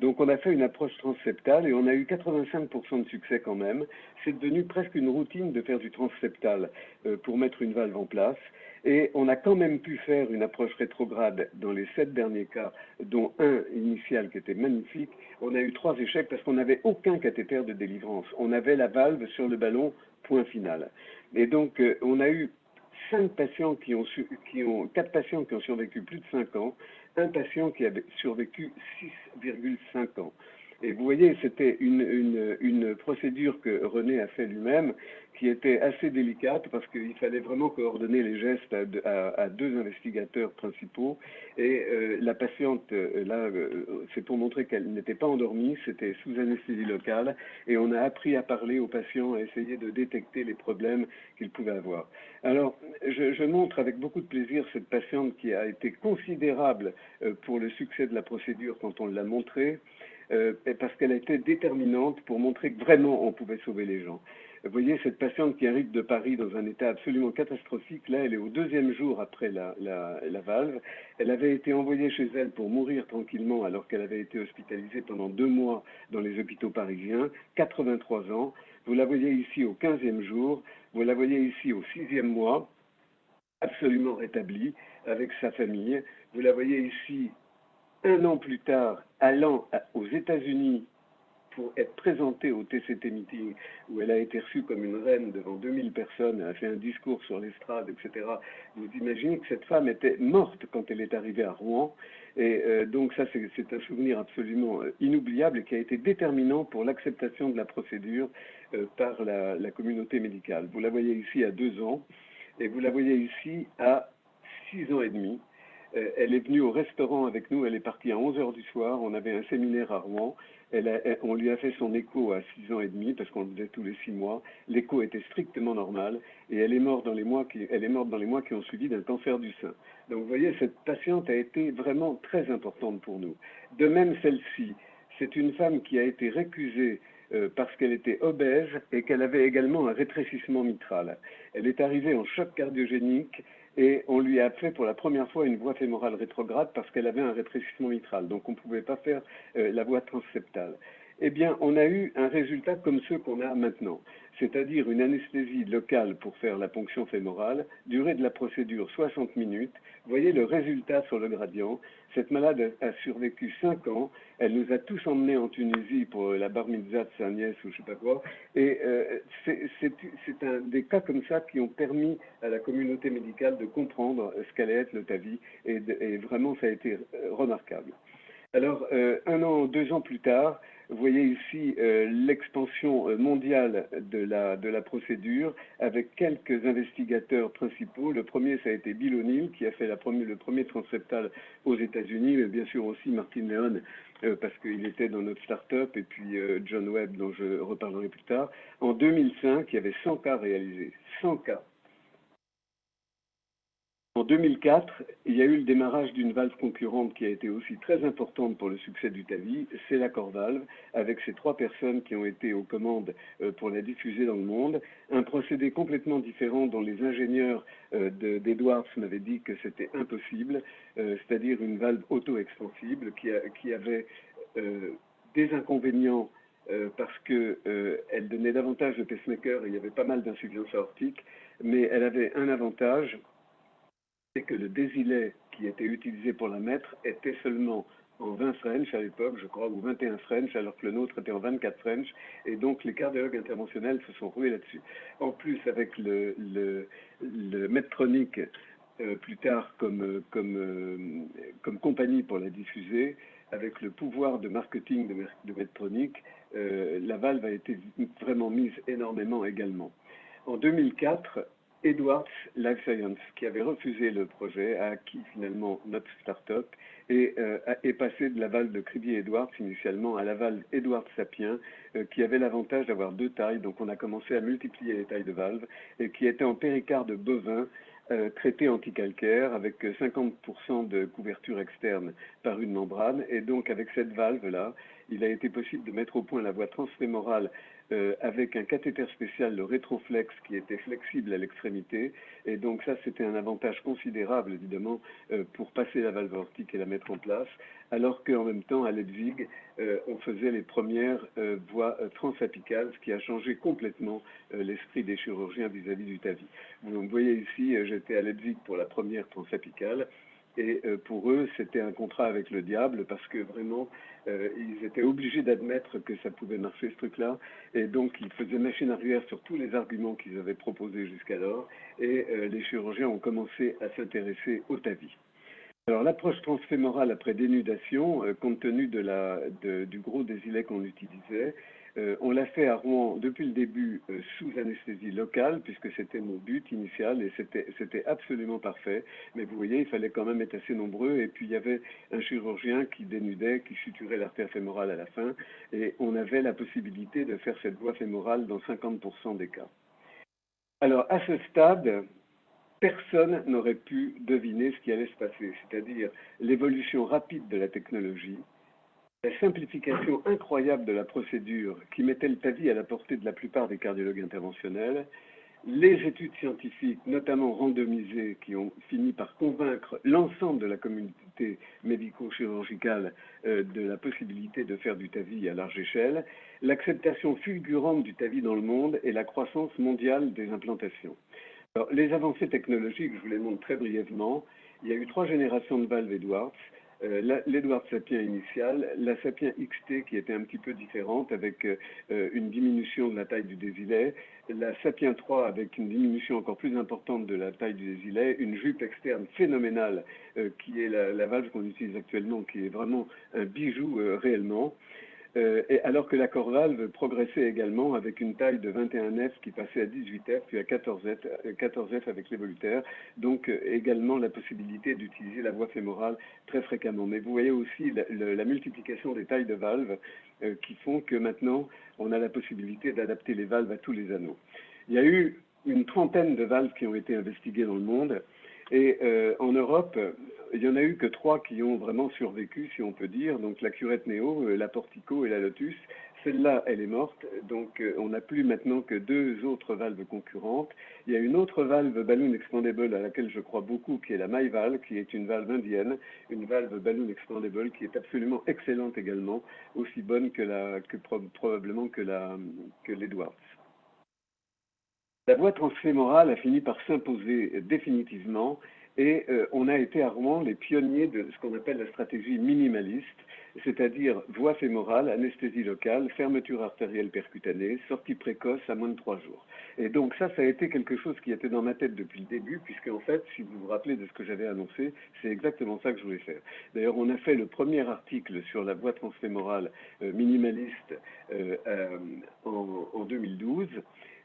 Donc on a fait une approche transseptale et on a eu 85% de succès quand même. C'est devenu presque une routine de faire du transseptal pour mettre une valve en place. Et on a quand même pu faire une approche rétrograde dans les 7 derniers cas, dont un initial qui était magnifique. On a eu 3 échecs parce qu'on n'avait aucun cathéter de délivrance. On avait la valve sur le ballon, point final. Et donc on a eu 4 patients qui ont survécu plus de 5 ans, un patient qui avait survécu 6,5 ans. Et vous voyez, c'était une procédure que René a fait lui-même, qui était assez délicate parce qu'il fallait vraiment coordonner les gestes à 2 investigateurs principaux. Et la patiente, là, c'est pour montrer qu'elle n'était pas endormie, c'était sous anesthésie locale. Et on a appris à parler aux patients, à essayer de détecter les problèmes qu'ils pouvaient avoir. Alors, je montre avec beaucoup de plaisir cette patiente qui a été considérable pour le succès de la procédure quand on l'a montrée. Parce qu'elle a été déterminante pour montrer que vraiment on pouvait sauver les gens. Vous voyez cette patiente qui arrive de Paris dans un état absolument catastrophique, là elle est au 2e jour après la valve, elle avait été envoyée chez elle pour mourir tranquillement alors qu'elle avait été hospitalisée pendant 2 mois dans les hôpitaux parisiens, 83 ans, vous la voyez ici au 15e jour, vous la voyez ici au 6e mois, absolument rétablie avec sa famille, vous la voyez ici 1 an plus tard, allant aux États-Unis pour être présentée au TCT Meeting, où elle a été reçue comme une reine devant 2000 personnes, elle a fait un discours sur l'estrade, etc. Vous imaginez que cette femme était morte quand elle est arrivée à Rouen. Et donc ça, c'est un souvenir absolument inoubliable et qui a été déterminant pour l'acceptation de la procédure par la communauté médicale. Vous la voyez ici à 2 ans et vous la voyez ici à 6 ans et demi. Elle est venue au restaurant avec nous, elle est partie à 11h du soir, on avait un séminaire à Rouen, on lui a fait son écho à 6 ans et demi, parce qu'on le faisait tous les 6 mois, l'écho était strictement normal, et elle est morte dans les mois qui ont suivi d'un cancer du sein. Donc vous voyez, cette patiente a été vraiment très importante pour nous. De même celle-ci, c'est une femme qui a été récusée parce qu'elle était obèse et qu'elle avait également un rétrécissement mitral. Elle est arrivée en choc cardiogénique, et on lui a fait pour la première fois une voie fémorale rétrograde parce qu'elle avait un rétrécissement mitral. Donc on ne pouvait pas faire la voie transseptale. eh bien, on a eu un résultat comme ceux qu'on a maintenant, c'est-à-dire une anesthésie locale pour faire la ponction fémorale, durée de la procédure 60 minutes. Vous voyez le résultat sur le gradient. Cette malade a survécu 5 ans. Elle nous a tous emmenés en Tunisie pour la bar mitzvah de sa nièce ou je sais pas quoi. Et c'est un des cas comme ça qui ont permis à la communauté médicale de comprendre ce qu'allait être le TAVI. Et vraiment, ça a été remarquable. Alors, 1 an, 2 ans plus tard, vous voyez ici l'expansion mondiale de la procédure avec quelques investigateurs principaux. Le premier, ça a été Bill O'Neill, qui a fait le premier transseptal aux États-Unis, mais bien sûr aussi Martin Leon, parce qu'il était dans notre start-up, et puis John Webb, dont je reparlerai plus tard. En 2005, il y avait 100 cas réalisés. 100 cas. En 2004, il y a eu le démarrage d'une valve concurrente qui a été aussi très importante pour le succès du TAVI, c'est la Corvalve, avec ces 3 personnes qui ont été aux commandes pour la diffuser dans le monde. Un procédé complètement différent dont les ingénieurs d'Edwards m'avaient dit que c'était impossible, c'est-à-dire une valve auto-extensible qui avait des inconvénients parce qu'elle donnait davantage de pacemaker et il y avait pas mal d'insuffisance aortique, mais elle avait un avantage, c'est que le désilet qui était utilisé pour la mettre était seulement en 20 French à l'époque, je crois, ou 21 French, alors que le nôtre était en 24 French, et donc les cardiologues interventionnels se sont rués là-dessus. En plus, avec le Medtronic, plus tard comme compagnie pour la diffuser, avec le pouvoir de marketing de Medtronic, la valve a été vraiment mise énormément également. En 2004, Edwards Life Science, qui avait refusé le projet, a acquis finalement notre start-up et est passé de la valve de Cribier-Edwards initialement à la valve Edwards Sapien, qui avait l'avantage d'avoir 2 tailles. Donc on a commencé à multiplier les tailles de valves et qui était en péricarde bovin, traité anticalcaire avec 50% de couverture externe par une membrane. Et donc avec cette valve-là, il a été possible de mettre au point la voie transfémorale avec un cathéter spécial, le rétroflex, qui était flexible à l'extrémité. Et donc ça, c'était un avantage considérable, évidemment, pour passer la valve aortique et la mettre en place, alors qu'en même temps, à Leipzig, on faisait les premières voies transapicales, ce qui a changé complètement l'esprit des chirurgiens vis-à-vis du TAVI. Vous voyez ici, j'étais à Leipzig pour la première transapicale, et pour eux, c'était un contrat avec le diable parce que vraiment, ils étaient obligés d'admettre que ça pouvait marcher ce truc-là. Et donc, ils faisaient machine arrière sur tous les arguments qu'ils avaient proposés jusqu'alors. Et les chirurgiens ont commencé à s'intéresser au TAVI. Alors, l'approche transfémorale après dénudation, compte tenu du gros désilet qu'on utilisait, on l'a fait à Rouen depuis le début sous anesthésie locale, puisque c'était mon but initial et c'était absolument parfait. Mais vous voyez, il fallait quand même être assez nombreux. Et puis, il y avait un chirurgien qui dénudait, qui suturait l'artère fémorale à la fin. Et on avait la possibilité de faire cette voie fémorale dans 50% des cas. Alors, à ce stade, personne n'aurait pu deviner ce qui allait se passer, c'est-à-dire l'évolution rapide de la technologie, la simplification incroyable de la procédure qui mettait le TAVI à la portée de la plupart des cardiologues interventionnels, les études scientifiques, notamment randomisées, qui ont fini par convaincre l'ensemble de la communauté médico-chirurgicale de la possibilité de faire du TAVI à large échelle, l'acceptation fulgurante du TAVI dans le monde et la croissance mondiale des implantations. Alors, les avancées technologiques, je vous les montre très brièvement. Il y a eu 3 générations de valves Edwards. L'Edwards Sapien initial, la Sapien XT qui était un petit peu différente avec une diminution de la taille du désilet, la Sapien 3 avec une diminution encore plus importante de la taille du désilet, une jupe externe phénoménale qui est la valve qu'on utilise actuellement, qui est vraiment un bijou réellement. Et alors que la Corvalve progressait également avec une taille de 21F qui passait à 18F, puis à 14F avec l'évoluteur, donc également la possibilité d'utiliser la voie fémorale très fréquemment. Mais vous voyez aussi la multiplication des tailles de valves qui font que maintenant on a la possibilité d'adapter les valves à tous les anneaux. Il y a eu une 30aine de valves qui ont été investiguées dans le monde. Et en Europe, il n'y en a eu que 3 qui ont vraiment survécu, si on peut dire. Donc la Curette Neo, la Portico et la Lotus. celle-là, elle est morte, donc on n'a plus maintenant que 2 autres valves concurrentes. Il y a une autre valve balloon expandable à laquelle je crois beaucoup, qui est la MyValve, qui est une valve indienne, une valve balloon expandable qui est absolument excellente également, aussi bonne probablement que l'Edwards. La voie transfémorale a fini par s'imposer définitivement et on a été à Rouen les pionniers de ce qu'on appelle la stratégie minimaliste, c'est-à-dire voie fémorale, anesthésie locale, fermeture artérielle percutanée, sortie précoce à moins de 3 jours. Et donc ça a été quelque chose qui était dans ma tête depuis le début, puisque en fait, si vous vous rappelez de ce que j'avais annoncé, c'est exactement ça que je voulais faire. D'ailleurs, on a fait le premier article sur la voie transfémorale minimaliste en 2012.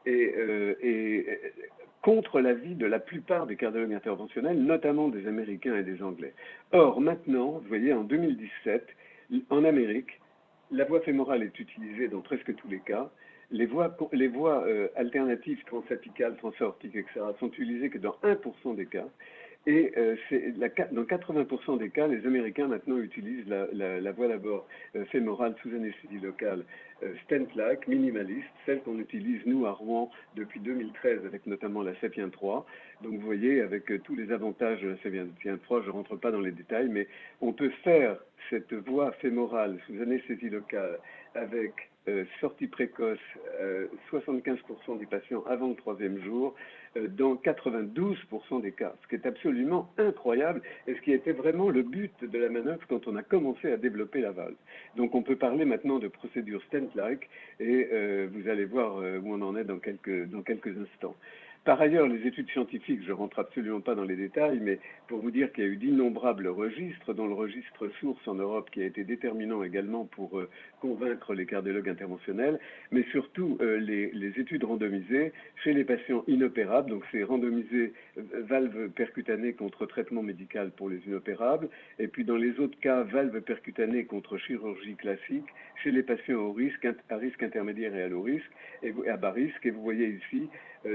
Et contre l'avis de la plupart des cardiologues interventionnels, notamment des Américains et des Anglais. Or, maintenant, vous voyez, en 2017, en Amérique, la voie fémorale est utilisée dans presque tous les cas. Les voies alternatives transapicales, transaortiques, etc. sont utilisées que dans 1% des cas. Et dans 80% des cas, les Américains maintenant utilisent la voie d'abord fémorale sous anesthésie locale stent-like, minimaliste, celle qu'on utilise nous à Rouen depuis 2013 avec notamment la Sapien 3. Donc vous voyez, avec tous les avantages de la Sapien 3, je ne rentre pas dans les détails, mais on peut faire cette voie fémorale sous anesthésie locale avec sortie précoce, 75% des patients avant le 3e jour, dans 92% des cas, ce qui est absolument incroyable et ce qui était vraiment le but de la manœuvre quand on a commencé à développer la valve. Donc on peut parler maintenant de procédure stent-like et vous allez voir où on en est dans quelques instants. Par ailleurs, les études scientifiques, je ne rentre absolument pas dans les détails, mais pour vous dire qu'il y a eu d'innombrables registres, dont le registre source en Europe qui a été déterminant également pour convaincre les cardiologues interventionnels, mais surtout les études randomisées chez les patients inopérables, donc c'est randomisé valve percutanée contre traitement médical pour les inopérables, et puis dans les autres cas, valve percutanée contre chirurgie classique, chez les patients à risque intermédiaire et à low risque, et à bas risque, et vous voyez ici,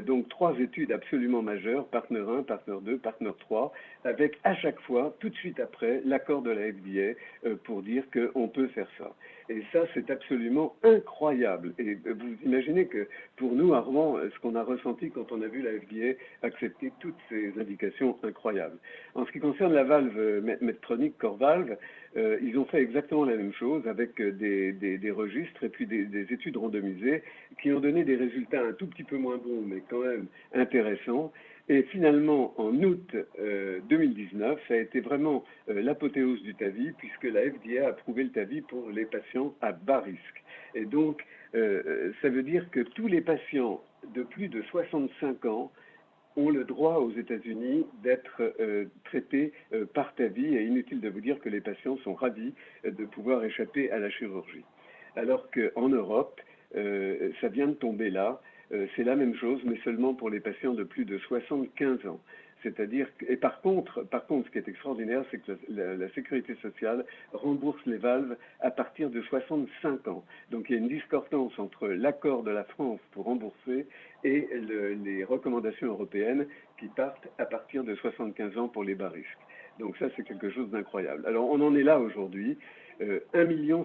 donc 3 études absolument majeures, Partner 1, Partner 2, Partner 3, avec à chaque fois, tout de suite après, l'accord de la FDA pour dire qu'on peut faire ça. Et ça, c'est absolument incroyable. Et vous imaginez que pour nous, à Rouen, ce qu'on a ressenti quand on a vu la FDA accepter toutes ces indications incroyables. En ce qui concerne la valve Medtronic Core Valve, ils ont fait exactement la même chose avec des registres et puis des études randomisées qui ont donné des résultats un tout petit peu moins bons, mais quand même intéressants. Et finalement, en août 2019, ça a été vraiment l'apothéose du TAVI, puisque la FDA a approuvé le TAVI pour les patients à bas risque. Et donc, ça veut dire que tous les patients de plus de 65 ans ont le droit aux États-Unis d'être traités par TAVI, et inutile de vous dire que les patients sont ravis de pouvoir échapper à la chirurgie. Alors qu'en Europe, ça vient de tomber là, c'est la même chose, mais seulement pour les patients de plus de 75 ans. C'est-à-dire, et par contre, ce qui est extraordinaire, c'est que la sécurité sociale rembourse les valves à partir de 65 ans. Donc il y a une discordance entre l'accord de la France pour rembourser et les recommandations européennes qui partent à partir de 75 ans pour les bas risques. Donc ça, c'est quelque chose d'incroyable. Alors on en est là aujourd'hui. 1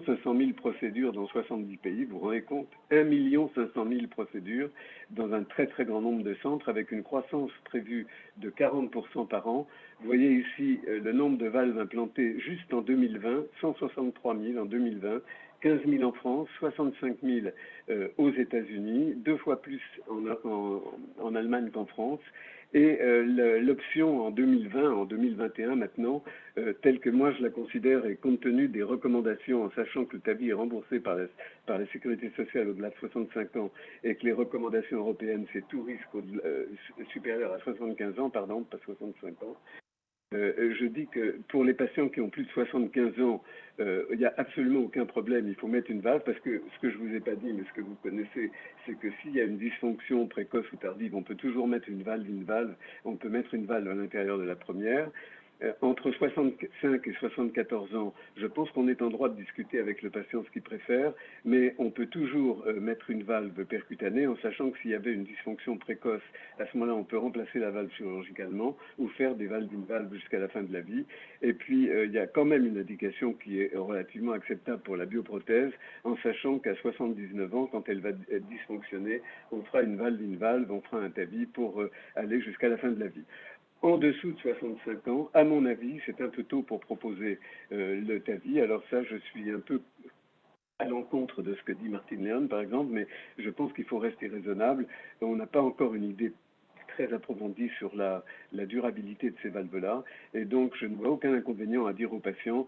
500 000 procédures dans 70 pays, vous vous rendez compte? 1 500 000 procédures dans un très très grand nombre de centres avec une croissance prévue de 40% par an. Vous voyez ici le nombre de valves implantées juste en 2020, 163 000 en 2020, 15 000 en France, 65 000 aux États-Unis, 2 fois plus en Allemagne qu'en France. Et l'option en 2020, en 2021 maintenant, telle que moi je la considère et compte tenu des recommandations, en sachant que le TAVI est remboursé par la Sécurité sociale au-delà de 65 ans et que les recommandations européennes, c'est tout risque supérieur à 75 ans, pardon, pas 65 ans. Je dis que pour les patients qui ont plus de 75 ans, il n'y a absolument aucun problème. Il faut mettre une valve parce que ce que je ne vous ai pas dit, mais ce que vous connaissez, c'est que s'il y a une dysfonction précoce ou tardive, on peut toujours mettre une valve. On peut mettre une valve à l'intérieur de la première. Entre 65 et 74 ans, je pense qu'on est en droit de discuter avec le patient ce qu'il préfère, mais on peut toujours mettre une valve percutanée en sachant que s'il y avait une dysfonction précoce, à ce moment-là, on peut remplacer la valve chirurgicalement ou faire des valves d'une valve jusqu'à la fin de la vie. Et puis, il y a quand même une indication qui est relativement acceptable pour la bioprothèse, en sachant qu'à 79 ans, quand elle va être dysfonctionnée, on fera une valve, on fera un TAVI pour aller jusqu'à la fin de la vie. En dessous de 65 ans, à mon avis, c'est un peu tôt pour proposer le TAVI. Alors ça, je suis un peu à l'encontre de ce que dit Martine Léon, par exemple, mais je pense qu'il faut rester raisonnable. On n'a pas encore une idée très approfondie sur la durabilité de ces valves-là, et donc je ne vois aucun inconvénient à dire aux patients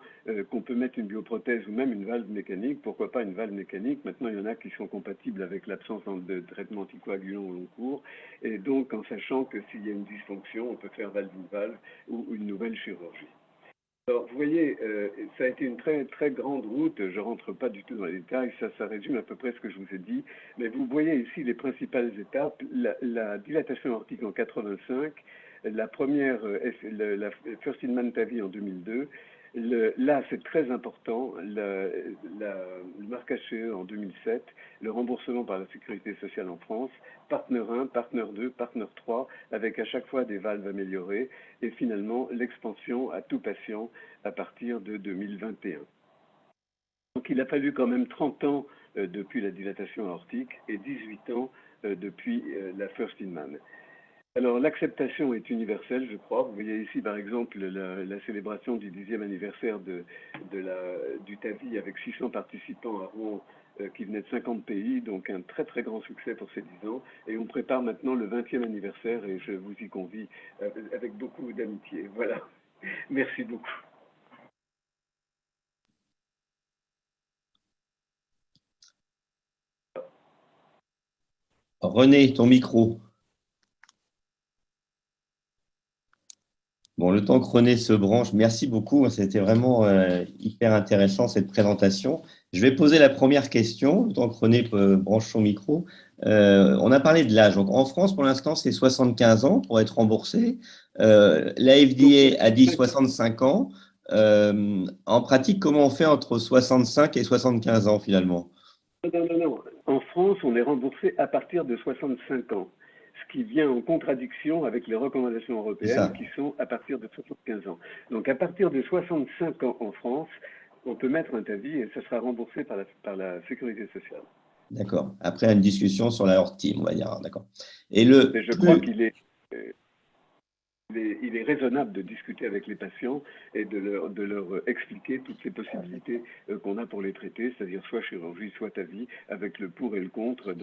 qu'on peut mettre une bioprothèse ou même une valve mécanique. Pourquoi pas une valve mécanique? Maintenant, il y en a qui sont compatibles avec l'absence de traitement anticoagulant au long cours, et donc en sachant que s'il y a une dysfonction, on peut faire valve ou une nouvelle chirurgie. Alors, vous voyez, ça a été une très, très grande route. Je ne rentre pas du tout dans les détails. Ça résume à peu près ce que je vous ai dit. Mais vous voyez ici les principales étapes. La dilatation aortique en 85, la première, la First in Man TAVI en 2002. Là, c'est très important, le marquage CE en 2007, le remboursement par la Sécurité sociale en France, Partner 1, Partner 2, Partner 3, avec à chaque fois des valves améliorées, et finalement l'expansion à tout patient à partir de 2021. Donc il a fallu quand même 30 ans depuis la dilatation aortique et 18 ans depuis la First in Man. Alors, l'acceptation est universelle, je crois. Vous voyez ici, par exemple, la célébration du 10e anniversaire du TAVI avec 600 participants à Rouen qui venaient de 50 pays, donc un très très grand succès pour ces 10 ans. Et on prépare maintenant le 20e anniversaire et je vous y convie avec beaucoup d'amitié. Voilà. Merci beaucoup. René, ton micro. Bon, le temps que René se branche, merci beaucoup. C'était vraiment hyper intéressant cette présentation. Je vais poser la première question, le temps que René branche son micro. On a parlé de l'âge. Donc, en France, pour l'instant, c'est 75 ans pour être remboursé. La FDA a dit 65 ans. En pratique, comment on fait entre 65 et 75 ans finalement? Non. En France, on est remboursé à partir de 65 ans, ce qui vient en contradiction avec les recommandations européennes qui sont à partir de 75 ans. Donc à partir de 65 ans en France, on peut mettre un TAVI et ça sera remboursé par la Sécurité sociale. D'accord. Après une discussion sur la hors-team, on va dire. D'accord. Mais je crois qu'il est raisonnable de discuter avec les patients et de leur expliquer toutes les possibilités qu'on a pour les traiter, c'est-à-dire soit chirurgie, soit TAVI, avec le pour et le contre.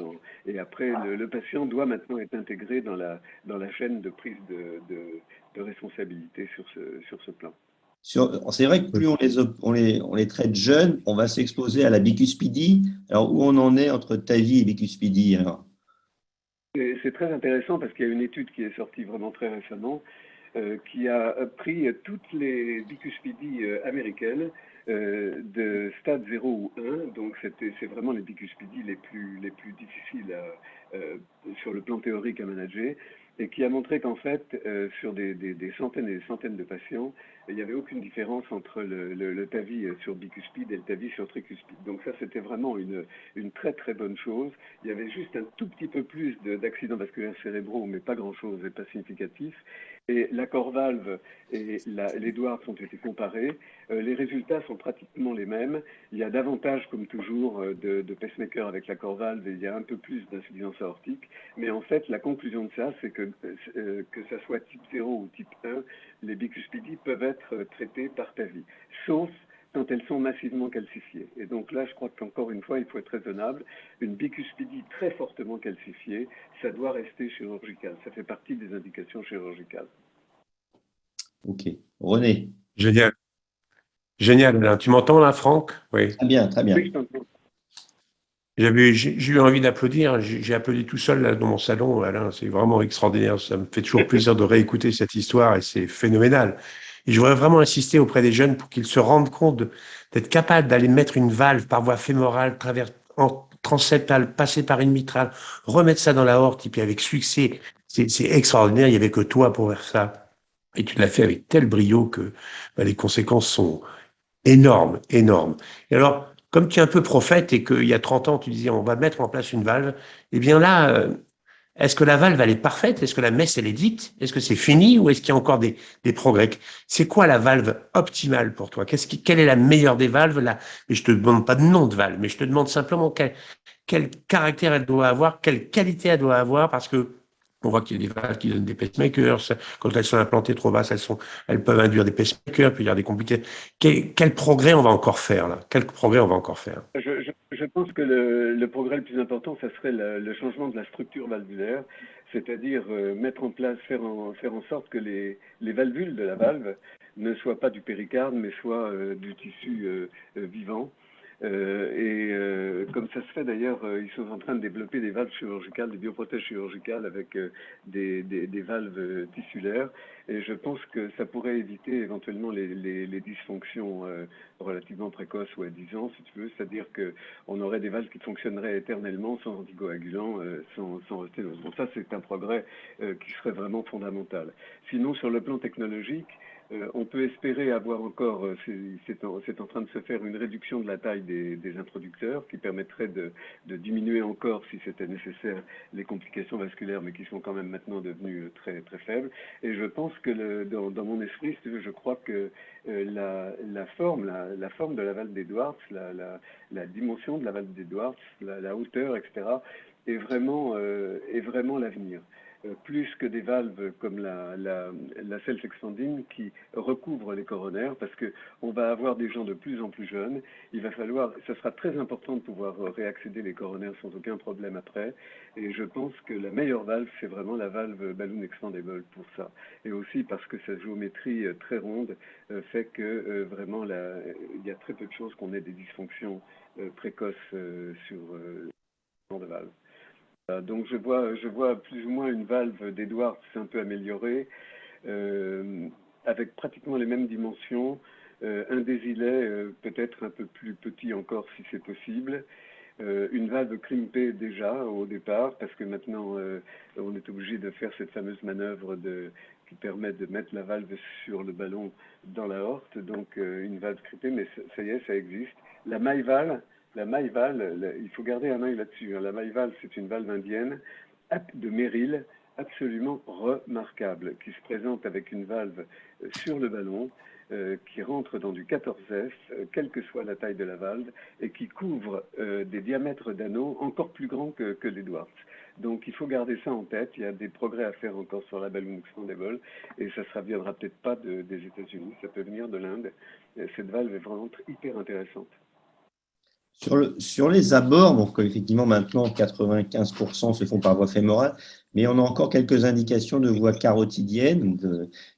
Et après, le patient doit maintenant être intégré dans la chaîne de prise de responsabilité sur ce plan. C'est vrai que plus on les traite jeunes, on va s'exposer à la bicuspidie. Alors, où on en est entre TAVI et bicuspidie alors? C'est très intéressant parce qu'il y a une étude qui est sortie vraiment très récemment qui a pris toutes les bicuspidies américaines de stade 0 ou 1. Donc c'est vraiment les bicuspidies les plus difficiles sur le plan théorique à manager, et qui a montré qu'en fait, sur des centaines et des centaines de patients, il n'y avait aucune différence entre le TAVI sur bicuspide et le TAVI sur tricuspide. Donc ça, c'était vraiment une très très bonne chose. Il y avait juste un tout petit peu plus d'accidents vasculaires cérébraux, mais pas grand-chose et pas significatif. Et l'accord valve et l'Edwards ont été comparés. Les résultats sont pratiquement les mêmes. Il y a davantage, comme toujours, de pacemakers avec l'accord valve et il y a un peu plus d'insuffisance aortique. Mais en fait, la conclusion de ça, c'est que ça soit type 0 ou type 1, les bicuspidies peuvent être traitées par TAVI, sauf quand elles sont massivement calcifiées. Et donc là, je crois qu'encore une fois, il faut être raisonnable. Une bicuspidie très fortement calcifiée, ça doit rester chirurgical. Ça fait partie des indications chirurgicales. Ok. René. Génial. Génial. Tu m'entends là, Franck? Oui. Très bien, très bien. Oui, je t'entends. J'ai eu envie d'applaudir. J'ai applaudi tout seul là, dans mon salon, Alain. C'est vraiment extraordinaire. Ça me fait toujours plaisir de réécouter cette histoire et c'est phénoménal. Et je voudrais vraiment insister auprès des jeunes pour qu'ils se rendent compte d'être capables d'aller mettre une valve par voie fémorale, transseptale, passer par une mitrale, remettre ça dans la horte et puis avec succès. C'est extraordinaire. Il n'y avait que toi pour faire ça. Et tu l'as fait avec tel brio que les conséquences sont énormes, énormes. Et alors, comme tu es un peu prophète et qu'il y a 30 ans, tu disais on va mettre en place une valve, eh bien là, est-ce que la valve, elle est parfaite? Est-ce que la messe, elle est dite? Est-ce que c'est fini ou est-ce qu'il y a encore des progrès? C'est quoi la valve optimale pour toi? Quelle est la meilleure des valves là? Et je te demande pas de nom de valve, mais je te demande simplement quel caractère elle doit avoir, quelle qualité elle doit avoir, parce que on voit qu'il y a des valves qui donnent des pacemakers. Quand elles sont implantées trop basses, elles peuvent induire des pacemakers, puis il y a des complications. Quel progrès on va encore faire là? Quel progrès on va encore faire? Je pense que le progrès le plus important, ça serait le changement de la structure valvulaire, c'est-à-dire mettre en place, faire en sorte que les valvules de la valve ne soient pas du péricarde, mais soient du tissu vivant. Comme ça se fait d'ailleurs, ils sont en train de développer des valves chirurgicales, des bioprothèses chirurgicales avec des valves tissulaires. Et je pense que ça pourrait éviter éventuellement les dysfonctions relativement précoces ou à 10 ans, si tu veux. C'est-à-dire qu'on aurait des valves qui fonctionneraient éternellement sans anticoagulants, sans sténose. Bon, ça, c'est un progrès qui serait vraiment fondamental. Sinon, sur le plan technologique, on peut espérer avoir encore, c'est en train de se faire, une réduction de la taille des introducteurs qui permettrait de diminuer encore, si c'était nécessaire, les complications vasculaires, mais qui sont quand même maintenant devenues très, très faibles. Et je pense que dans mon esprit, je crois que la forme de la valve d'Edwards, la dimension de la valve d'Edwards, la hauteur, etc., est vraiment l'avenir. Plus que des valves comme la self-expanding qui recouvrent les coronaires, parce qu'on va avoir des gens de plus en plus jeunes. Ça sera très important de pouvoir réaccéder les coronaires sans aucun problème après. Et je pense que la meilleure valve, c'est vraiment la valve balloon expandable pour ça. Et aussi parce que sa géométrie très ronde fait que vraiment il y a très peu de chances qu'on ait des dysfonctions précoces sur le genre de valve. Donc je vois plus ou moins une valve d'Edwards un peu améliorée, avec pratiquement les mêmes dimensions, un désilet peut-être un peu plus petit encore si c'est possible, une valve crimpée déjà au départ, parce que maintenant on est obligé de faire cette fameuse manœuvre qui permet de mettre la valve sur le ballon dans la horte, donc une valve crimpée, mais ça y est, ça existe. La maille-valve, il faut garder un œil là-dessus. La maille-valve, c'est une valve indienne de Merrill, absolument remarquable, qui se présente avec une valve sur le ballon, qui rentre dans du 14F, quelle que soit la taille de la valve, et qui couvre des diamètres d'anneaux encore plus grands que l'Edwards. Donc il faut garder ça en tête. Il y a des progrès à faire encore sur la balloon expandable, et ça ne viendra peut-être pas des États-Unis, ça peut venir de l'Inde. Cette valve est vraiment hyper intéressante. Sur les abords, donc effectivement maintenant 95% se font par voie fémorale, mais on a encore quelques indications de voie carotidienne.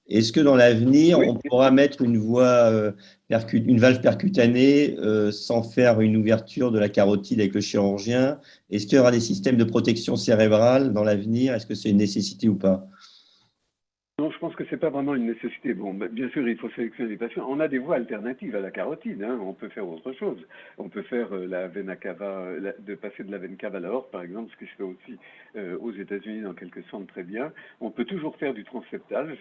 Est-ce que dans l'avenir, Oui. on pourra mettre une valve percutanée sans faire une ouverture de la carotide avec le chirurgien? Est-ce qu'il y aura des systèmes de protection cérébrale dans l'avenir? Est-ce que c'est une nécessité ou pas? Non, je pense que c'est pas vraiment une nécessité. Bon, bien sûr, il faut sélectionner les patients. On a des voies alternatives à la carotide, hein. On peut faire autre chose. On peut faire la vena cava, de passer de la veine cave à la horte, par exemple, ce qui se fait aussi aux États-Unis dans quelques centres très bien. On peut toujours faire du transseptal.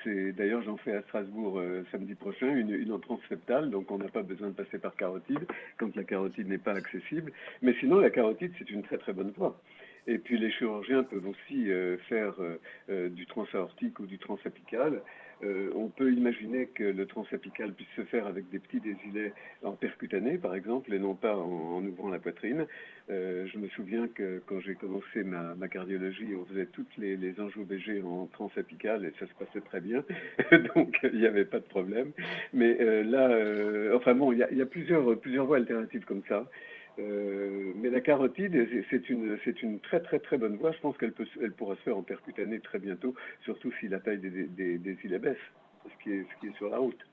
D'ailleurs, j'en fais à Strasbourg samedi prochain, une en transseptal, donc on n'a pas besoin de passer par carotide quand la carotide n'est pas accessible. Mais sinon, la carotide, c'est une très très bonne voie. Et puis les chirurgiens peuvent aussi faire du transaortique ou du transapical. On peut imaginer que le transapical puisse se faire avec des petits désilets en percutané, par exemple, et non pas en ouvrant la poitrine. Je me souviens que quand j'ai commencé ma cardiologie, on faisait toutes les angio-BG en transapical et ça se passait très bien, donc il n'y avait pas de problème. Mais enfin bon, il y a plusieurs voies alternatives comme ça. Mais la carotide, c'est une très très très bonne voie. Je pense elle pourra se faire en percutané très bientôt, surtout si la taille des îles baisse, ce qui est sur la route.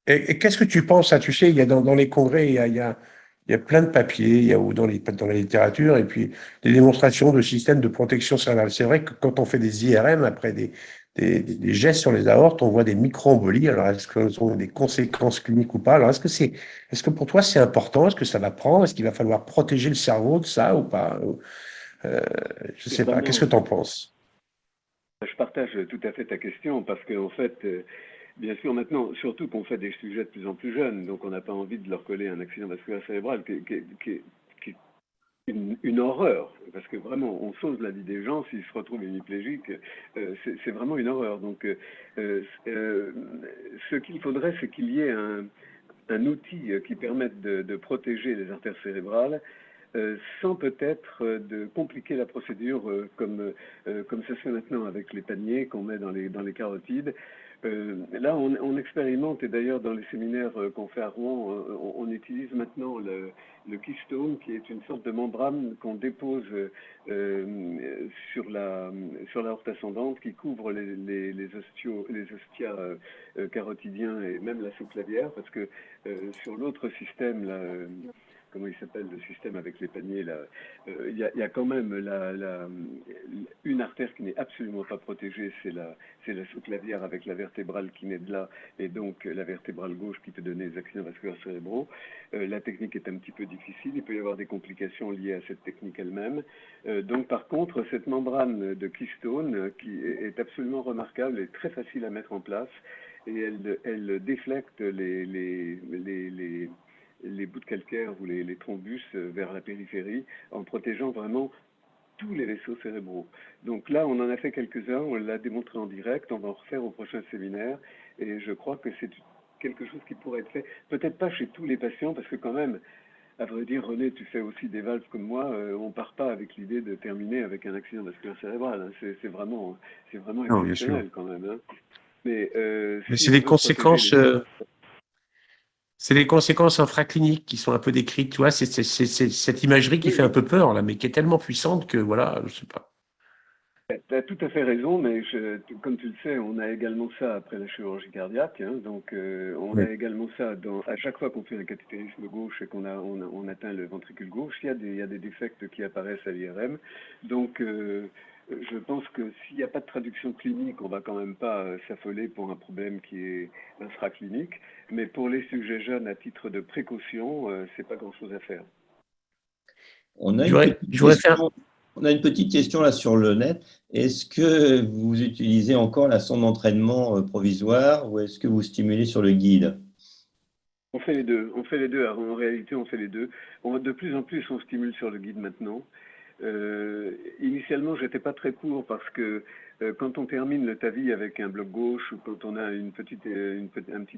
Et qu'est-ce que tu penses, hein, tu sais, il y a dans les congrès, il y a plein de papiers, ou dans la littérature, et puis des démonstrations de systèmes de protection cérébrale. C'est vrai que quand on fait des IRM, après des gestes sur les aortes, on voit des micro-embolies. Alors, est-ce qu'elles ont des conséquences cliniques ou pas? Alors, est-ce que pour toi, c'est important? Est-ce que ça va prendre? Est-ce qu'il va falloir protéger le cerveau de ça ou pas? Je ne sais pas. Qu'est-ce que tu en penses? Je partage tout à fait ta question parce qu'en fait, bien sûr, maintenant, surtout qu'on fait des sujets de plus en plus jeunes, donc on n'a pas envie de leur coller un accident vasculaire cérébral qui est une horreur, parce que vraiment, on sauve la vie des gens s'ils se retrouvent hémiplégiques, c'est vraiment une horreur. Donc, ce qu'il faudrait, c'est qu'il y ait un outil qui permette de protéger les artères cérébrales sans peut-être de compliquer la procédure comme ça se fait maintenant avec les paniers qu'on met dans les carotides. Là, on expérimente, et d'ailleurs dans les séminaires qu'on fait à Rouen, on utilise maintenant le keystone, qui est une sorte de membrane qu'on dépose sur l'aorte ascendante, qui couvre les ostia carotidiens et même la sous-clavière, parce que sur l'autre système, là, comment il s'appelle, le système avec les paniers, là, il y a quand même une artère qui n'est absolument pas protégée, c'est la sous-clavière avec la vertébrale qui naît de là, et donc la vertébrale gauche qui peut donner des accidents vasculaires cérébraux. La technique est un petit peu difficile, il peut y avoir des complications liées à cette technique elle-même. Donc par contre, cette membrane de keystone qui est absolument remarquable et très facile à mettre en place, et elle déflecte les bouts de calcaire ou les thrombus vers la périphérie en protégeant vraiment tous les vaisseaux cérébraux. Donc là, on en a fait quelques-uns, on l'a démontré en direct, on va en refaire au prochain séminaire, et je crois que c'est quelque chose qui pourrait être fait, peut-être pas chez tous les patients, parce que quand même, à vrai dire, René, tu fais aussi des valves comme moi, on part pas avec l'idée de terminer avec un accident vasculaire cérébral, hein. C'est vraiment Non, bien sûr. exceptionnel quand même, hein. Mais Mais si on veut protéger les... c'est les conséquences infracliniques qui sont un peu décrites. Tu vois, c'est cette imagerie qui Oui, fait un oui. peu peur, là, mais qui est tellement puissante que, voilà, je sais pas. Tu as tout à fait raison, mais comme tu le sais, on a également ça après la chirurgie cardiaque, hein. Donc on a Oui. également ça à chaque fois qu'on fait un cathétérisme gauche et on atteint le ventricule gauche, il y a des défects qui apparaissent à l'IRM. Donc je pense que s'il n'y a pas de traduction clinique, on va quand même pas s'affoler pour un problème qui est infraclinique. Mais pour les sujets jeunes, à titre de précaution, c'est pas grand-chose à faire. On a Je une voudrais, petite je voudrais faire. question, on a une petite question là sur le net. Est-ce que vous utilisez encore la sonde d'entraînement provisoire ou est-ce que vous stimulez sur le guide? On fait les deux. On fait les deux. En réalité, on fait les deux. De plus en plus, on stimule sur le guide maintenant. Initialement, j'étais pas très pour parce que quand on termine le TAVI avec un bloc gauche ou quand on a un petit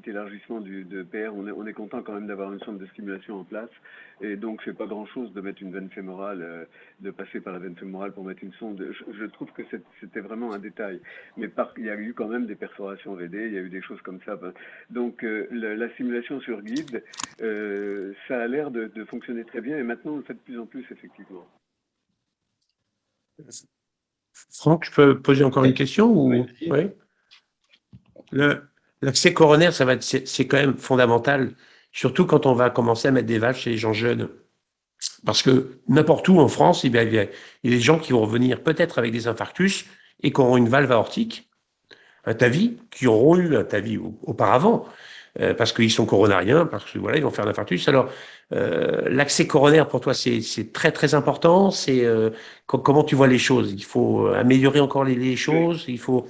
élargissement de PR, on est content quand même d'avoir une sonde de stimulation en place. Et donc, c'est pas grand-chose de mettre une veine fémorale, de passer par la veine fémorale pour mettre une sonde. Je trouve que c'était vraiment un détail. Mais il y a eu quand même des perforations VD, il y a eu des choses comme ça. Donc, la stimulation sur guide, ça a l'air de fonctionner très bien. Et maintenant, on le fait de plus en plus, effectivement. Franck, je peux poser encore une question Oui, ou... vas-y. Oui. L'accès coronaire, c'est quand même fondamental, surtout quand on va commencer à mettre des valves chez les gens jeunes. Parce que n'importe où en France, il y a des gens qui vont revenir peut-être avec des infarctus et qui auront une valve aortique, un TAVI, qui auront eu un TAVI auparavant, parce qu'ils sont coronariens, parce que voilà, ils vont faire un infarctus. Alors, l'accès coronaire pour toi, c'est très très important. Comment tu vois les choses? Il faut améliorer encore les choses. Il faut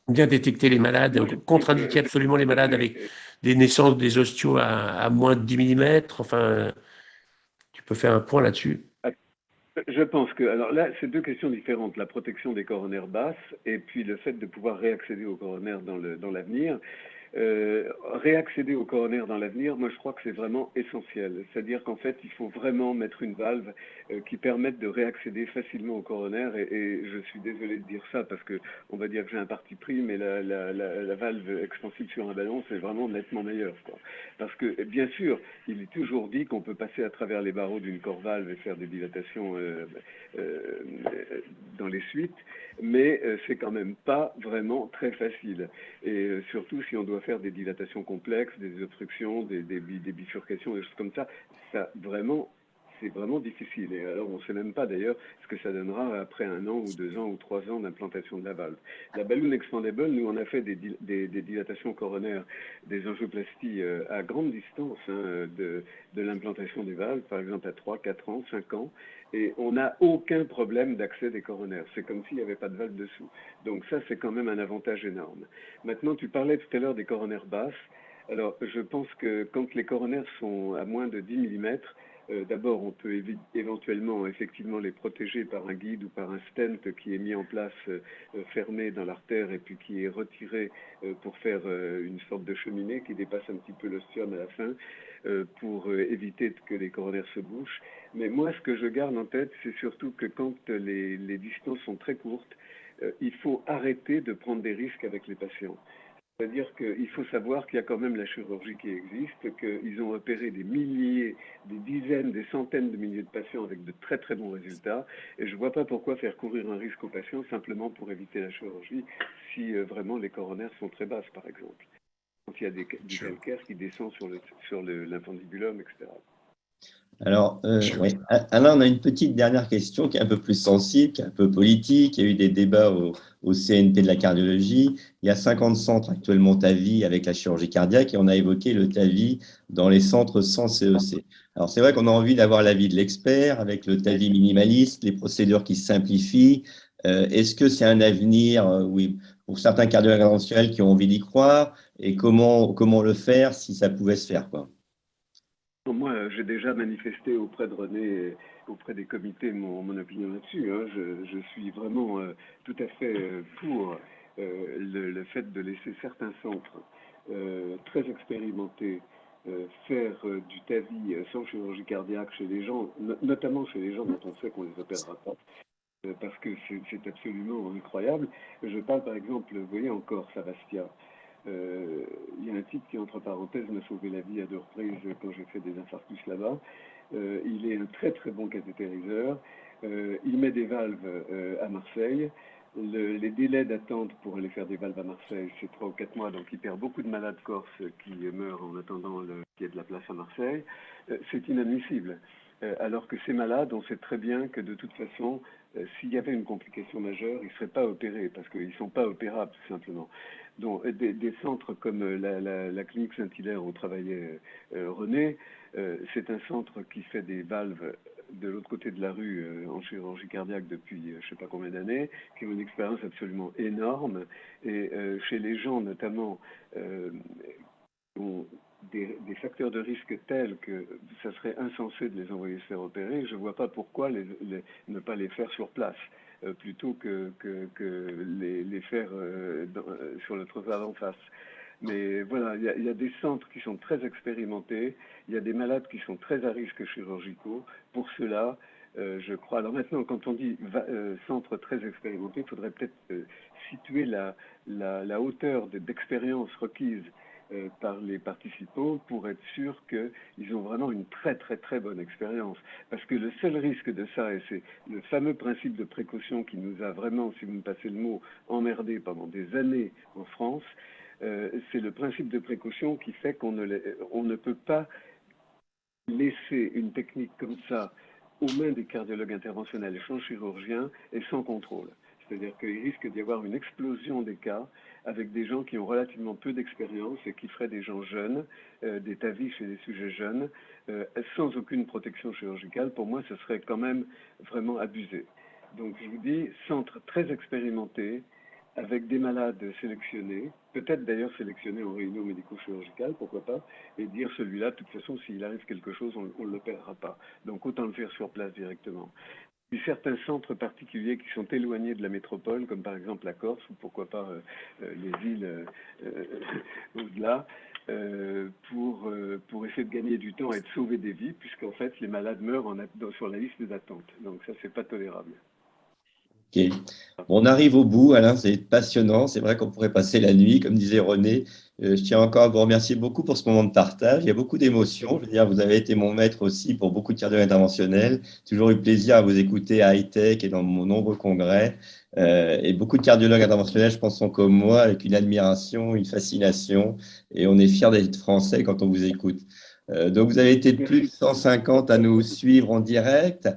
bien détecter les malades, Moi, je pense contre-indiquer absolument les malades avec des naissances des osteos à moins de 10 millimètres. Enfin, tu peux faire un point là-dessus. je pense que, alors là, c'est deux questions différentes, la protection des coronaires basses et puis le fait de pouvoir réaccéder aux coronaires dans l'avenir. Réaccéder au coronaire dans l'avenir, moi je crois que c'est vraiment essentiel. C'est-à-dire qu'en fait, il faut vraiment mettre une valve qui permette de réaccéder facilement au coronaire. Et je suis désolé de dire ça parce que on va dire que j'ai un parti pris, mais la valve expansive sur un ballon, c'est vraiment nettement meilleur, quoi. Parce que bien sûr, il est toujours dit qu'on peut passer à travers les barreaux d'une corps-valve et faire des dilatations euh, dans les suites, mais c'est quand même pas vraiment très facile. Et surtout si on doit faire des dilatations complexes, des obstructions, des bifurcations, des choses comme ça vraiment, c'est vraiment difficile. Et alors on ne sait même pas d'ailleurs ce que ça donnera après 1 an ou 2 ans ou 3 ans d'implantation de la valve. La balloon expandable, nous on a fait des dilatations coronaires, des angioplasties à grande distance, hein, de l'implantation des valves, par exemple à 3, 4 ans, 5 ans. Et on n'a aucun problème d'accès des coronaires. C'est comme s'il n'y avait pas de valve dessous. Donc ça, c'est quand même un avantage énorme. Maintenant, tu parlais tout à l'heure des coronaires basses. Alors, je pense que quand les coronaires sont à moins de 10 mm, d'abord, on peut éventuellement effectivement les protéger par un guide ou par un stent qui est mis en place fermé dans l'artère et puis qui est retiré pour faire une sorte de cheminée qui dépasse un petit peu l'ostium à la fin pour éviter que les coronaires se bouchent. Mais moi, ce que je garde en tête, c'est surtout que quand les distances sont très courtes, il faut arrêter de prendre des risques avec les patients. C'est-à-dire qu'il faut savoir qu'il y a quand même la chirurgie qui existe, qu'ils ont opéré des milliers, des dizaines, des centaines de milliers de patients avec de très très bons résultats. Et je ne vois pas pourquoi faire courir un risque aux patients simplement pour éviter la chirurgie si vraiment les coronaires sont très basses, par exemple. Quand il y a du calcaire qui descend sur l'infundibulum, etc. Alors, oui. Alain, on a une petite dernière question qui est un peu plus sensible, qui est un peu politique. Il y a eu des débats au CNP de la cardiologie. Il y a 50 centres actuellement TAVI avec la chirurgie cardiaque et on a évoqué le TAVI dans les centres sans CEC. Alors, c'est vrai qu'on a envie d'avoir l'avis de l'expert avec le TAVI minimaliste, les procédures qui se simplifient. Est-ce que c'est un avenir, oui, pour certains cardiologues interventionnels qui ont envie d'y croire et comment le faire si ça pouvait se faire, quoi? Moi, j'ai déjà manifesté auprès de René, auprès des comités, mon opinion là-dessus. Hein. Je suis vraiment tout à fait pour le fait de laisser certains centres très expérimentés faire du TAVI sans chirurgie cardiaque chez les gens, notamment chez les gens dont on sait qu'on ne les opérera pas, parce que c'est absolument incroyable. Je parle par exemple, vous voyez encore, Savastia. Il y a un type qui, entre parenthèses, m'a sauvé la vie à 2 reprises quand j'ai fait des infarctus là-bas. Il est un très très bon cathétériseur. Il met des valves à Marseille. Les délais d'attente pour aller faire des valves à Marseille, c'est 3 ou 4 mois, donc il perd beaucoup de malades corses qui meurent en attendant qu'il y ait de la place à Marseille. C'est inadmissible. Alors que ces malades, on sait très bien que de toute façon, s'il y avait une complication majeure, ils ne seraient pas opérés, parce qu'ils ne sont pas opérables, tout simplement. Donc, des centres comme la clinique Saint-Hilaire où travaillait René, c'est un centre qui fait des valves de l'autre côté de la rue en chirurgie cardiaque depuis je ne sais pas combien d'années, qui ont une expérience absolument énorme. Et chez les gens, notamment, qui ont des facteurs de risque tels que ça serait insensé de les envoyer se faire opérer, je ne vois pas pourquoi ne pas les faire sur place. Plutôt que les faire sur le trottoir d'en face. Mais voilà, il y a des centres qui sont très expérimentés, il y a des malades qui sont très à risque chirurgicaux. Pour cela, je crois. Alors maintenant, quand on dit centre très expérimenté, il faudrait peut-être situer la hauteur d'expérience requise par les participants pour être sûr qu'ils ont vraiment une très très très bonne expérience. Parce que le seul risque de ça, et c'est le fameux principe de précaution qui nous a vraiment, si vous me passez le mot, emmerdé pendant des années en France, c'est le principe de précaution qui fait qu'on ne peut pas laisser une technique comme ça aux mains des cardiologues interventionnels et sans chirurgiens et sans contrôle. C'est-à-dire qu'il risque d'y avoir une explosion des cas avec des gens qui ont relativement peu d'expérience et qui feraient des gens jeunes, des TAVI chez des sujets jeunes, sans aucune protection chirurgicale. Pour moi, ce serait quand même vraiment abusé. Donc je vous dis, centre très expérimenté, avec des malades sélectionnés, peut-être d'ailleurs sélectionnés en réunion médico-chirurgicale, pourquoi pas, et dire celui-là, de toute façon, s'il arrive quelque chose, on ne l'opérera pas. Donc autant le faire sur place directement. Puis certains centres particuliers qui sont éloignés de la métropole, comme par exemple la Corse, ou pourquoi pas les îles au-delà, pour essayer de gagner du temps et de sauver des vies, puisqu'en fait les malades meurent sur la liste d'attente. Donc ça, c'est pas tolérable. Ok. On arrive au bout, Alain, c'est passionnant. C'est vrai qu'on pourrait passer la nuit, comme disait René. Je tiens encore à vous remercier beaucoup pour ce moment de partage. Il y a beaucoup d'émotions. Je veux dire, vous avez été mon maître aussi pour beaucoup de cardiologues interventionnels. Toujours eu plaisir à vous écouter à Hightech et dans mon nombreux congrès. Et beaucoup de cardiologues interventionnels, je pense, sont comme moi, avec une admiration, une fascination. Et on est fiers d'être français quand on vous écoute. Donc, vous avez été plus de 150 à nous suivre en direct.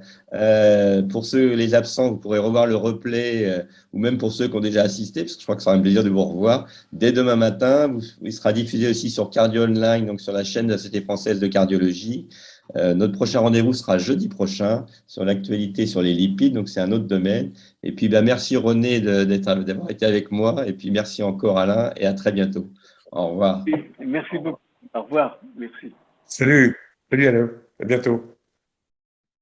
Pour ceux, les absents, vous pourrez revoir le replay, ou même pour ceux qui ont déjà assisté, parce que je crois que ce sera un plaisir de vous revoir. Dès demain matin, il sera diffusé aussi sur Cardio Online, donc sur la chaîne de la Société française de cardiologie. Notre prochain rendez-vous sera jeudi prochain sur l'actualité sur les lipides, donc c'est un autre domaine. Et puis, merci René d'avoir été avec moi. Et puis, merci encore Alain et à très bientôt. Au revoir. Merci beaucoup. Au revoir. Merci. Salut, salut Alain, à bientôt.